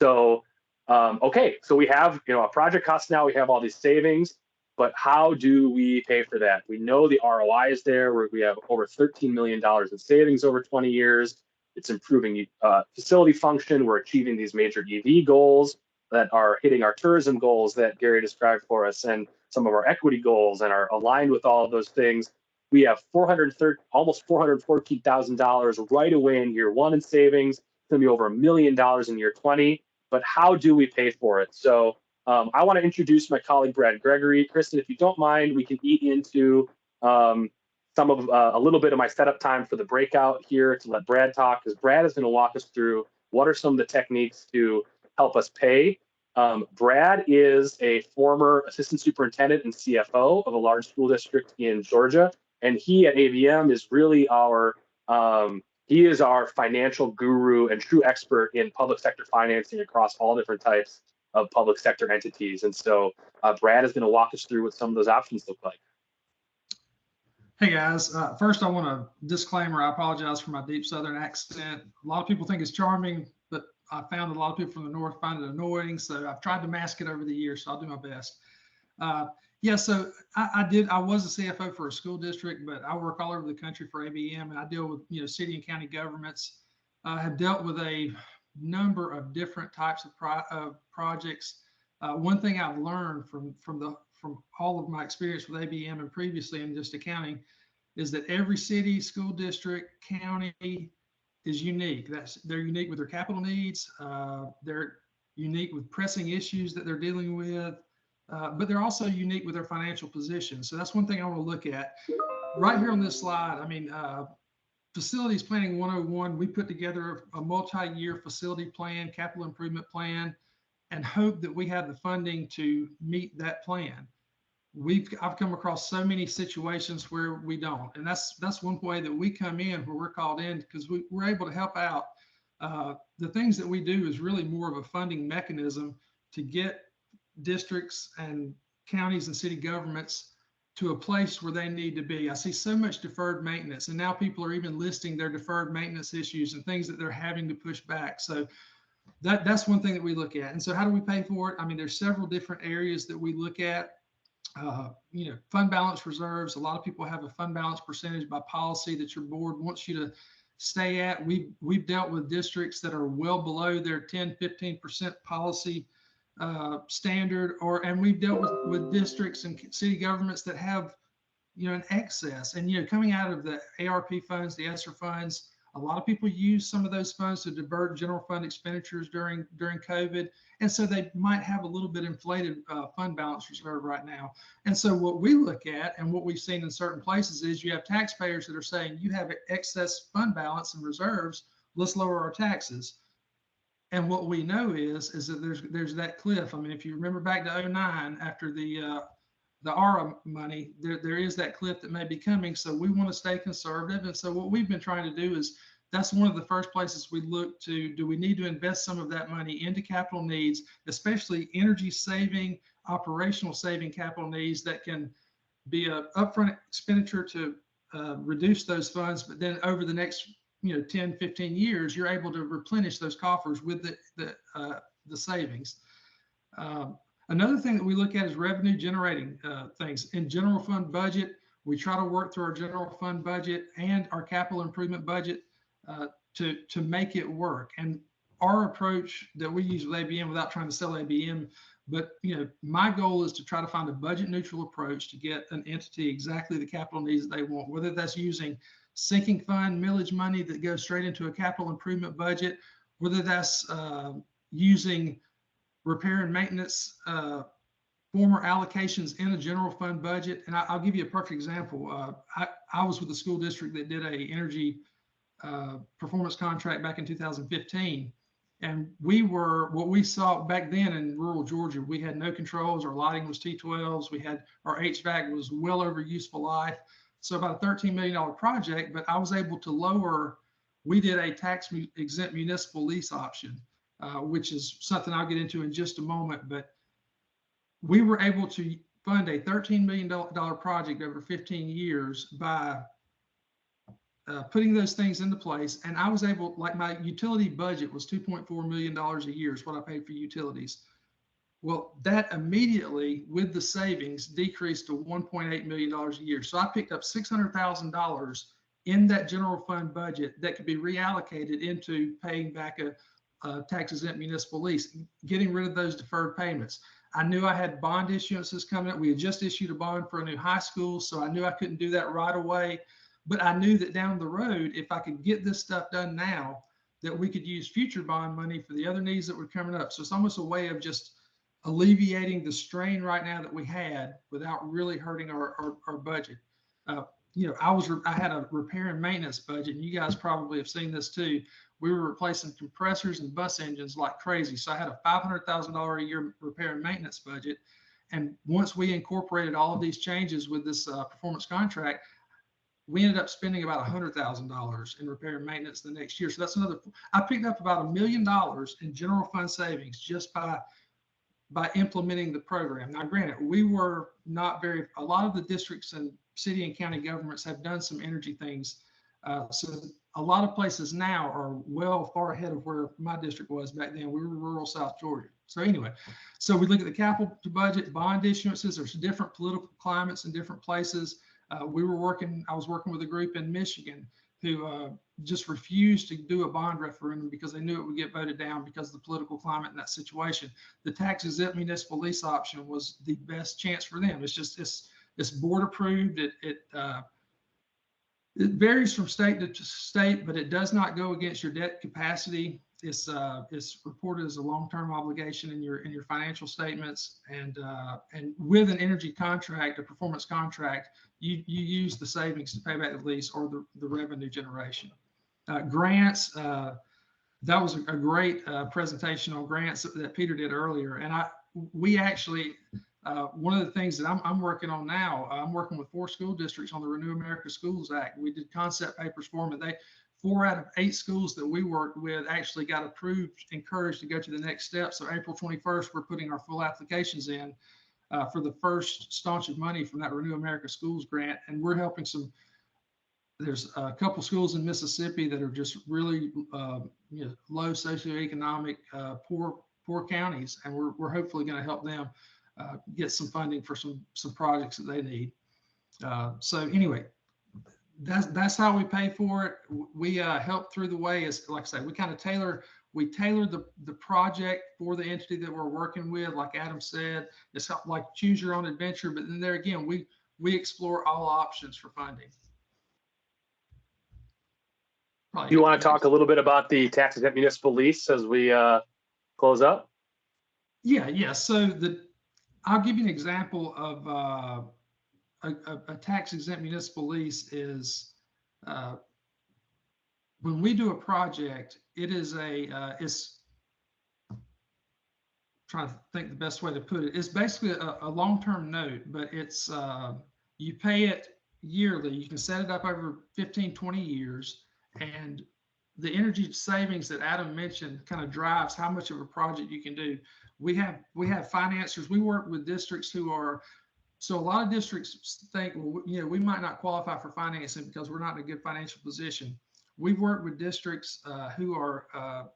So okay, so we have a project cost now. We have all these savings, but how do we pay for that? We know the ROI is there. We have over $13 million in savings over 20 years. It's improving facility function. We're achieving these major EV goals that are hitting our tourism goals that Gary described for us, and some of our equity goals, and are aligned with all of those things. We have almost $414,000 right away in year 1 in savings. It's going to be over $1 million in year 20. But how do we pay for it? So I want to introduce my colleague, Brad Gregory. Kristen, if you don't mind, we can eat into some of a little bit of my setup time for the breakout here to let Brad talk, because Brad is going to walk us through what are some of the techniques to help us pay. Brad is a former assistant superintendent and CFO of a large school district in Georgia, and he at AVM is really our financial guru and true expert in public sector financing across all different types of public sector entities. And so Brad is going to walk us through what some of those options look like. Hey guys, first I want to disclaimer, I apologize for my deep Southern accent. A lot of people think it's charming, but I found that a lot of people from the North find it annoying. So I've tried to mask it over the years, so I'll do my best. Yeah, so I was a CFO for a school district, but I work all over the country for ABM, and I deal with city and county governments. I have dealt with a number of different types of projects. One thing I've learned from all of my experience with ABM and previously in just accounting is that every city, school district, county is unique. They're unique with their capital needs. They're unique with pressing issues that they're dealing with, but they're also unique with their financial position. So that's one thing I want to look at right here on this slide. I mean, Facilities Planning 101, we put together a multi-year facility plan, capital improvement plan, and hope that we have the funding to meet that plan. I've come across so many situations where we don't, and that's one way that we come in, where we're called in, because we're able to help out. The things that we do is really more of a funding mechanism to get districts and counties and city governments to a place where they need to be. I see so much deferred maintenance, and now people are even listing their deferred maintenance issues and things that they're having to push back. So that's one thing that we look at. And so how do we pay for it? I mean, there's several different areas that we look at. Fund balance reserves. A lot of people have a fund balance percentage by policy that your board wants you to stay at. We've dealt with districts that are well below their 10, 15% policy standard, and we've dealt with districts and city governments that have, an excess. And, coming out of the ARP funds, the ESSER funds, a lot of people use some of those funds to divert general fund expenditures during COVID. And so they might have a little bit inflated fund balance reserve right now. And so what we look at, and what we've seen in certain places, is you have taxpayers that are saying, you have excess fund balance and reserves, let's lower our taxes. And what we know is that there's that cliff. I mean, if you remember back to 2009, after the ARA money, there is that cliff that may be coming. So we want to stay conservative. And so what we've been trying to do is, that's one of the first places we look to. Do we need to invest some of that money into capital needs, especially energy saving, operational saving capital needs that can be an upfront expenditure to reduce those funds, but then over the next 10, 15 years, you're able to replenish those coffers with the savings. Another thing that we look at is revenue generating things. In general fund budget, we try to work through our general fund budget and our capital improvement budget to make it work. And our approach that we use with ABM, without trying to sell ABM, but my goal is to try to find a budget neutral approach to get an entity exactly the capital needs that they want, whether that's using sinking fund millage money that goes straight into a capital improvement budget, whether that's using repair and maintenance former allocations in a general fund budget. And I'll give you a perfect example. I was with a school district that did a energy performance contract back in 2015. And what we saw back then in rural Georgia, we had no controls. Our lighting was T12s. Our HVAC was well over useful life. So about a $13 million project, but I was able to we did a tax exempt municipal lease option, which is something I'll get into in just a moment. But we were able to fund a $13 million project over 15 years by putting those things into place. And I was able, like, my utility budget was $2.4 million a year is what I paid for utilities. Well, that immediately, with the savings, decreased to $1.8 million a year. So I picked up $600,000 in that general fund budget that could be reallocated into paying back a tax exempt municipal lease, getting rid of those deferred payments. I knew I had bond issuances coming up. We had just issued a bond for a new high school, so I knew I couldn't do that right away. But I knew that down the road, if I could get this stuff done now, that we could use future bond money for the other needs that were coming up. So it's almost a way of just alleviating the strain right now that we had without really hurting our budget. I had a repair and maintenance budget, and you guys probably have seen this too. We were replacing compressors and bus engines like crazy. So I had a $500,000 a year repair and maintenance budget. And once we incorporated all of these changes with this performance contract, we ended up spending about $100,000 in repair and maintenance the next year. So that's I picked up about $1 million in general fund savings just by implementing the program. Now, granted, we were not a lot of the districts and city and county governments have done some energy things. So a lot of places now are far ahead of where my district was back then. We were rural South Georgia. So anyway, so we look at the capital budget, bond issuances. There's different political climates in different places. I was working with a group in Michigan who just refused to do a bond referendum because they knew it would get voted down because of the political climate in that situation. The tax exempt municipal lease option was the best chance for them. It's board approved. It varies from state to state, but it does not go against your debt capacity. It's reported as a long-term obligation in your financial statements, and with an energy contract, a performance contract, you use the savings to pay back the lease or the revenue generation. Grants, that was a great presentation on grants that Peter did earlier, and we actually one of the things that I'm working on now, I'm working with 4 school districts on the Renew America Schools Act. We did concept papers for them, and 4 out of 8 schools that we worked with actually got approved, encouraged to go to the next step. So April 21st, we're putting our full applications in for the first staunch of money from that Renew America Schools grant, and we're helping there's a couple schools in Mississippi that are just really low socioeconomic, poor counties, and we're hopefully going to help them get some funding for some projects that they need. So anyway, that's how we pay for it. We help through the way. Is like I say, we kind of tailor the project for the entity that we're working with. Like Adam said, it's like choose your own adventure. But then there again, we explore all options for funding. Do you want to talk a little bit about the tax exempt municipal lease as we close up? Yeah. So I'll give you an example of a tax exempt municipal lease is when we do a project, it is it's trying to think the best way to put it. It's basically a long-term note, but it's you pay it yearly. You can set it up over 15, 20 years. And the energy savings that Adam mentioned kind of drives how much of a project you can do. We have financiers. We work with districts so a lot of districts think, well, we might not qualify for financing because we're not in a good financial position. We've worked with districts who are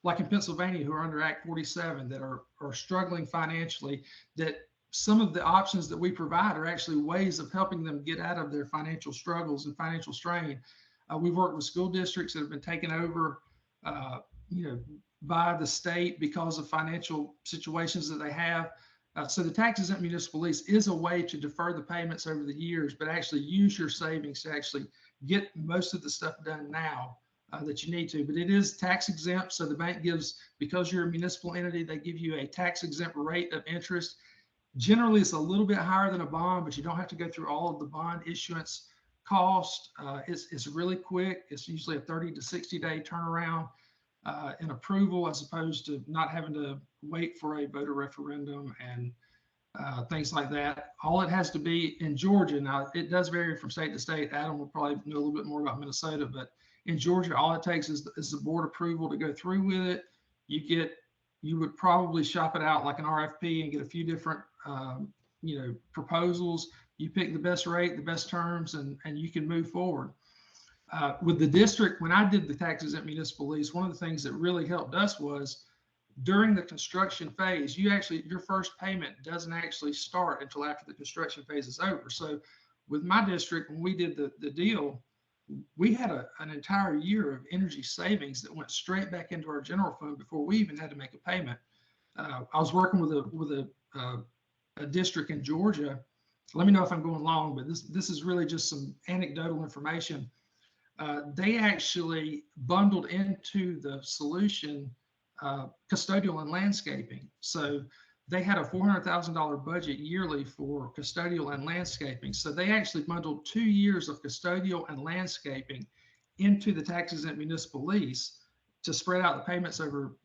like in Pennsylvania, who are under Act 47 that are struggling financially, that some of the options that we provide are actually ways of helping them get out of their financial struggles and financial strain. We've worked with school districts that have been taken over, by the state because of financial situations that they have. So the tax exempt municipal lease is a way to defer the payments over the years, but actually use your savings to actually get most of the stuff done now that you need to. But it is tax exempt, so the bank gives, because you're a municipal entity, they give you a tax exempt rate of interest. Generally, it's a little bit higher than a bond, but you don't have to go through all of the bond issuance cost. It's really quick. It's usually a 30 to 60 day turnaround in approval, as opposed to not having to wait for a voter referendum and things like that. All it has to be in Georgia, now it does vary from state to state. Adam will probably know a little bit more about Minnesota, but in Georgia, all it takes is the board approval to go through with it. You would probably shop it out like an RFP and get a few different proposals. You pick the best rate, the best terms, and you can move forward. With the district, when I did the tax exempt municipal lease, one of the things that really helped us was during the construction phase, your first payment doesn't actually start until after the construction phase is over. So with my district, when we did the deal, we had an entire year of energy savings that went straight back into our general fund before we even had to make a payment. I was working with a district in Georgia. Let me know if I'm going long, but this is really just some anecdotal information. They actually bundled into the solution custodial and landscaping. So they had a $400,000 budget yearly for custodial and landscaping. So they actually bundled 2 years of custodial and landscaping into the tax exempt municipal lease to spread out the payments over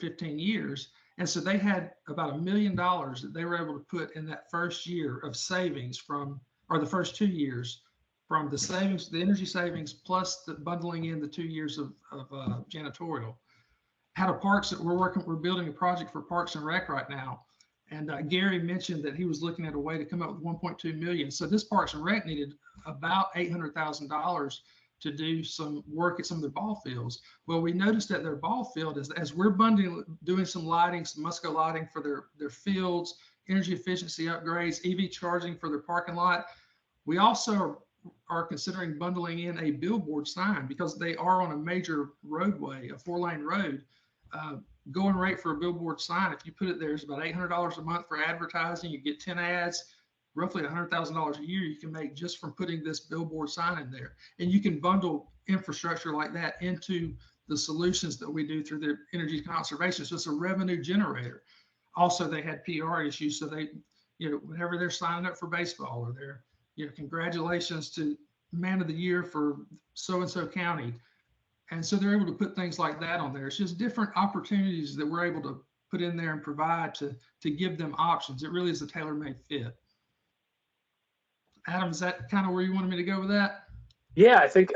15 years. And so they had about $1 million that they were able to put in that first year of savings or the first 2 years from the savings, the energy savings, plus the bundling in the 2 years of janitorial. Had a parks that we're building a project for Parks and Rec right now. And Gary mentioned that he was looking at a way to come up with 1.2 million. So this Parks and Rec needed about $800,000 to do some work at some of their ball fields. Well, we noticed that their ball field, as we're doing some lighting, some Musco lighting for their fields, energy efficiency upgrades, EV charging for their parking lot. We also are considering bundling in a billboard sign because they are on a major roadway, a 4-lane road. Going rate for a billboard sign, if you put it there, is about $800 a month for advertising. You get 10 ads. roughly $100,000 a year you can make just from putting this billboard sign in there. And you can bundle infrastructure like that into the solutions that we do through the energy conservation. So it's a revenue generator. Also, they had PR issues. So they, whenever they're signing up for baseball or they're, congratulations to man of the year for so-and-so county. And so they're able to put things like that on there. It's just different opportunities that we're able to put in there and provide to give them options. It really is a tailor-made fit. Adam, is that kind of where you wanted me to go with that? Yeah, I think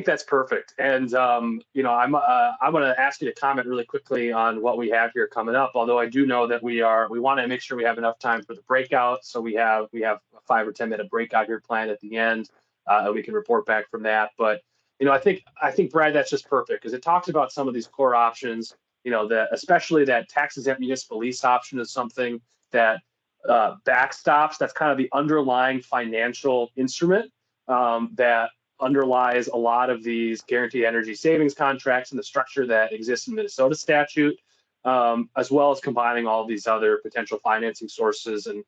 that's perfect. And I'm going to ask you to comment really quickly on what we have here coming up. Although I do know that we want to make sure we have enough time for the breakout. So we have a 5 or 10 minute breakout here planned at the end, and we can report back from that. But I think Brad, that's just perfect because it talks about some of these core options. That especially that tax exempt municipal lease option is something that backstops. That's kind of the underlying financial instrument that underlies a lot of these guaranteed energy savings contracts and the structure that exists in Minnesota statute, as well as combining all of these other potential financing sources and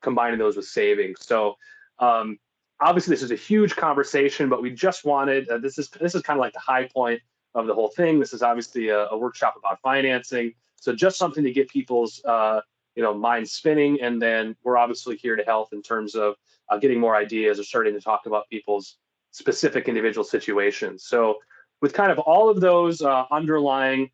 combining those with savings. So obviously this is a huge conversation, but we just wanted, this is kind of like the high point of the whole thing. This is obviously a workshop about financing. So just something to get people's minds spinning. And then we're obviously here to help in terms of getting more ideas or starting to talk about people's specific individual situations. So with kind of all of those underlying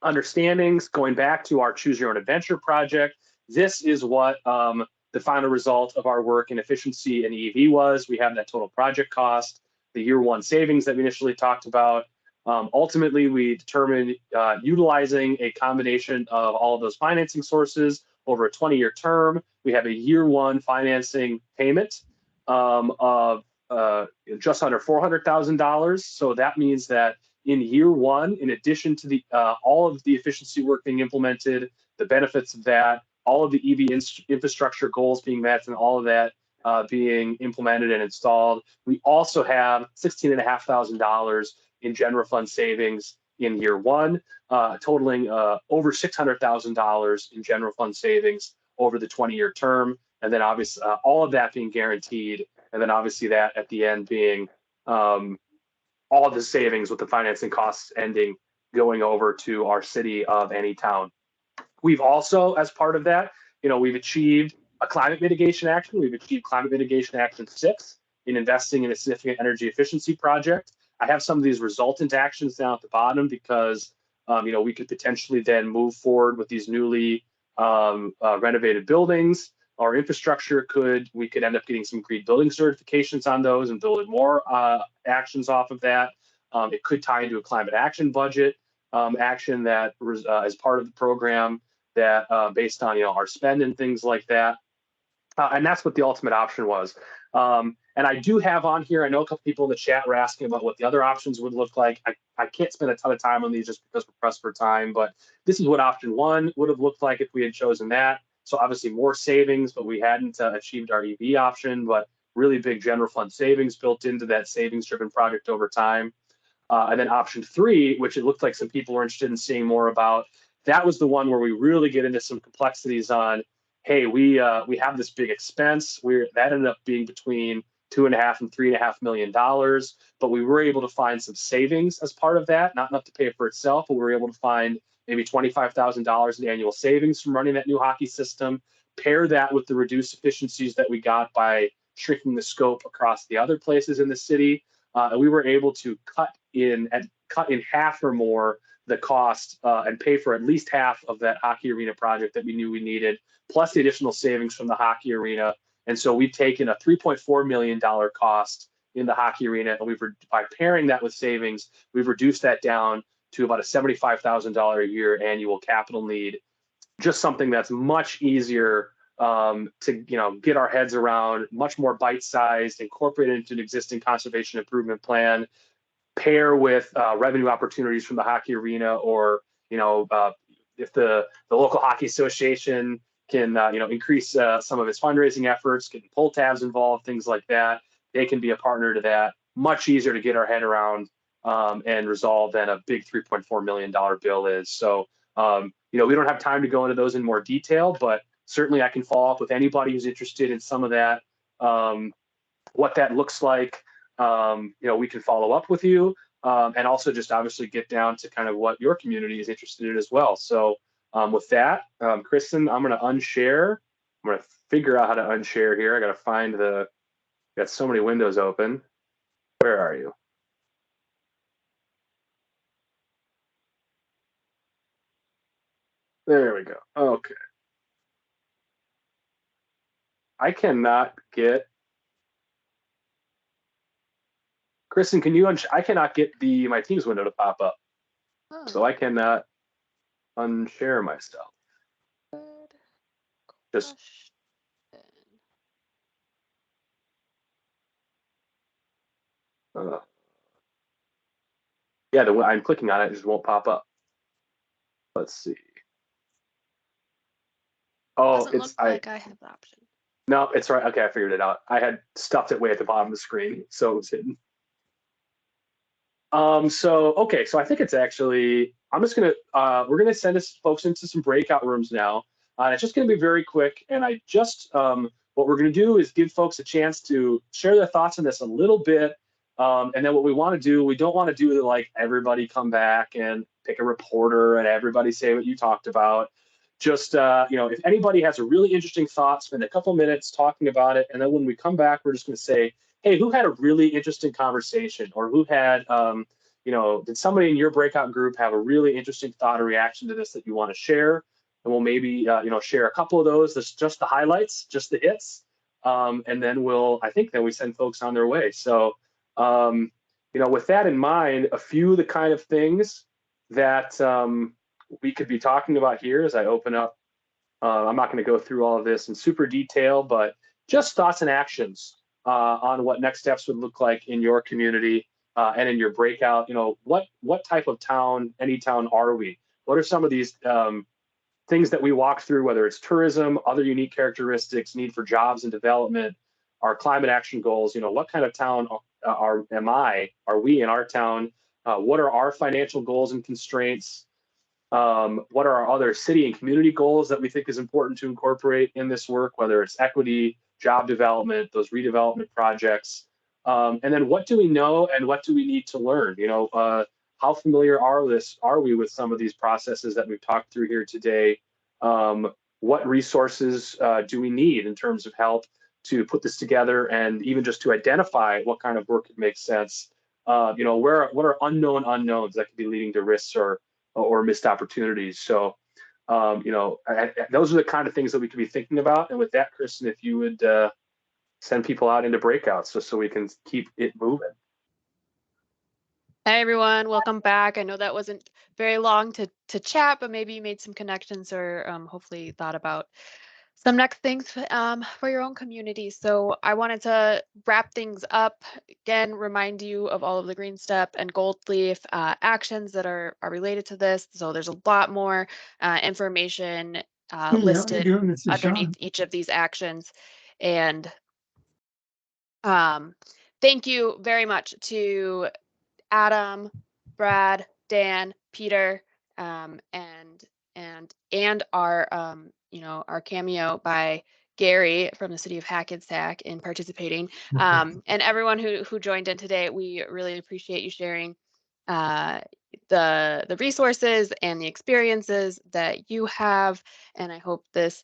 understandings, going back to our Choose Your Own Adventure project, this is what the final result of our work in efficiency and EV was. We have that total project cost, the year one savings that we initially talked about. Ultimately, we determined utilizing a combination of all of those financing sources over a 20-year term. We have a year one financing payment of just under $400,000. So that means that in year one, in addition to the all of the efficiency work being implemented, the benefits of that, all of the EV infrastructure goals being met, and all of that being implemented and installed, we also have $16,500 in general fund savings in year one, totaling over $600,000 in general fund savings over the 20-year term. And then obviously all of that being guaranteed. And then obviously that at the end being all of the savings with the financing costs ending going over to our city of Anytown. We've also, as part of that, we've achieved a climate mitigation action. We've achieved climate mitigation action 6 in investing in a significant energy efficiency project. I have some of these resultant actions down at the bottom because, we could potentially then move forward with these newly renovated buildings. Our infrastructure we could end up getting some green building certifications on those and building more actions off of that. It could tie into a climate action budget action that as part of the program that based on our spend and things like that. And that's what the ultimate option was. And I do have on here, I know a couple people in the chat were asking about what the other options would look like. I can't spend a ton of time on these just because we're pressed for time, but this is what option 1 would have looked like if we had chosen that. So obviously more savings, but we hadn't achieved our EV option, but really big general fund savings built into that savings driven project over time. And then option 3, which it looked like some people were interested in seeing more about, that was the one where we really get into some complexities on, hey, we have this big expense. That ended up being between $2.5 and $3.5 million, but we were able to find some savings as part of that, not enough to pay for itself, but we were able to find maybe $25,000 in annual savings from running that new hockey system. Pair that with the reduced efficiencies that we got by shrinking the scope across the other places in the city, and we were able to cut in half or more the cost and pay for at least half of that hockey arena project that we knew we needed, plus the additional savings from the hockey arena. And so we've taken a $3.4 million cost in the hockey arena, and by pairing that with savings, we've reduced that down to about a $75,000 a year annual capital need. Just something that's much easier to get our heads around, much more bite-sized, incorporated into an existing conservation improvement plan, pair with revenue opportunities from the hockey arena, or if the local hockey association can increase some of its fundraising efforts, getting pull tabs involved, things like that, they can be a partner to that. Much easier to get our head around and resolve than a big $3.4 million bill is. So we don't have time to go into those in more detail, but certainly I can follow up with anybody who's interested in some of that, what that looks like. We can follow up with you, and also just obviously get down to kind of what your community is interested in as well. So with that, Kristen, I'm going to unshare. I'm going to figure out how to unshare here. I got to find got so many windows open. Where are you? There we go. Okay. I cannot get, Kristen, can you, I cannot get my Teams window to pop up. Oh, So I cannot unshare myself. good Just, question. yeah, I'm clicking on it, it just won't pop up. Let's see. Oh, Doesn't look like I have the option. No, it's right. Okay, I figured it out. I had stuffed it way at the bottom of the screen, so it was hidden. So I think it's actually, we're gonna send us folks into some breakout rooms now. It's just gonna be very quick, and what we're gonna do is give folks a chance to share their thoughts on this a little bit, and then what we want to do, we don't want to do like everybody come back and pick a reporter and everybody say what you talked about. Just if anybody has a really interesting thought, spend a couple minutes talking about it, and then when we come back, we're just gonna say, hey, who had a really interesting conversation, or who had, did somebody in your breakout group have a really interesting thought or reaction to this that you want to share? And we'll maybe, share a couple of those. That's just the highlights, just the hits. And then then we send folks on their way. So, with that in mind, a few of the kind of things that we could be talking about here as I open up. I'm not going to go through all of this in super detail, but just thoughts and actions on what next steps would look like in your community and in your breakout. What type of town, any town are we? What are some of these things that we walk through, whether it's tourism, other unique characteristics, need for jobs and development, our climate action goals? What kind of town are we in our town? What are our financial goals and constraints? What are our other city and community goals that we think is important to incorporate in this work, whether it's equity, job development, those redevelopment projects? And then what do we know and what do we need to learn? How familiar are we with some of these processes that we've talked through here today? What resources do we need in terms of help to put this together, and even just to identify what kind of work makes sense? What are unknown unknowns that could be leading to risks or missed opportunities? So, those are the kind of things that we could be thinking about. And with that, Kristen, if you would send people out into breakouts just so we can keep it moving. Hey everyone, welcome back. I know that wasn't very long to chat, but maybe you made some connections or hopefully thought about some next things for your own community. So I wanted to wrap things up. Again, remind you of all of the Green Step and Gold Leaf actions that are related to this. So there's a lot more information listed underneath each of these actions. And thank you very much to Adam, Brad, Dan, Peter, and our our cameo by Gary from the city of Hackensack in participating, and everyone who joined in today. We really appreciate you sharing the resources and the experiences that you have, and I hope this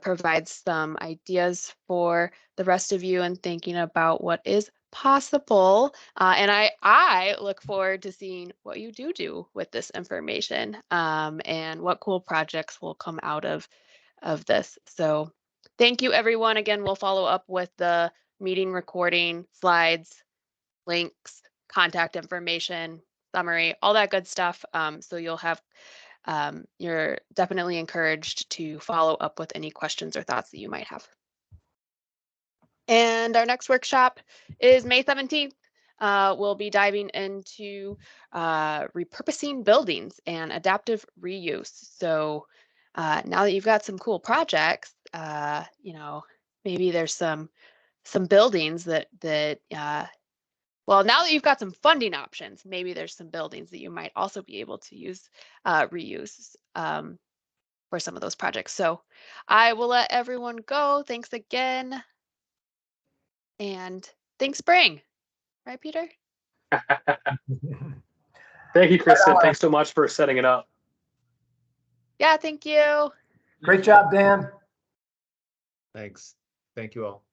provides some ideas for the rest of you in thinking about what is possible. And I look forward to seeing what you do with this information and what cool projects will come out of this. So thank you, everyone. Again, we'll follow up with the meeting recording, slides, links, contact information, summary, all that good stuff. So you'll have, you're definitely encouraged to follow up with any questions or thoughts that you might have. And our next workshop is May 17th. We'll be diving into repurposing buildings and adaptive reuse. So now that you've got some cool projects, maybe there's some buildings that well, now that you've got some funding options, maybe there's some buildings that you might also be able to use reuse. for some of those projects. So I will let everyone go. Thanks again. And thanks, Spring. Right, Peter? Thank you, Kristen. Thanks so much for setting it up. Yeah, thank you. Great job, Dan. Thanks. Thank you all.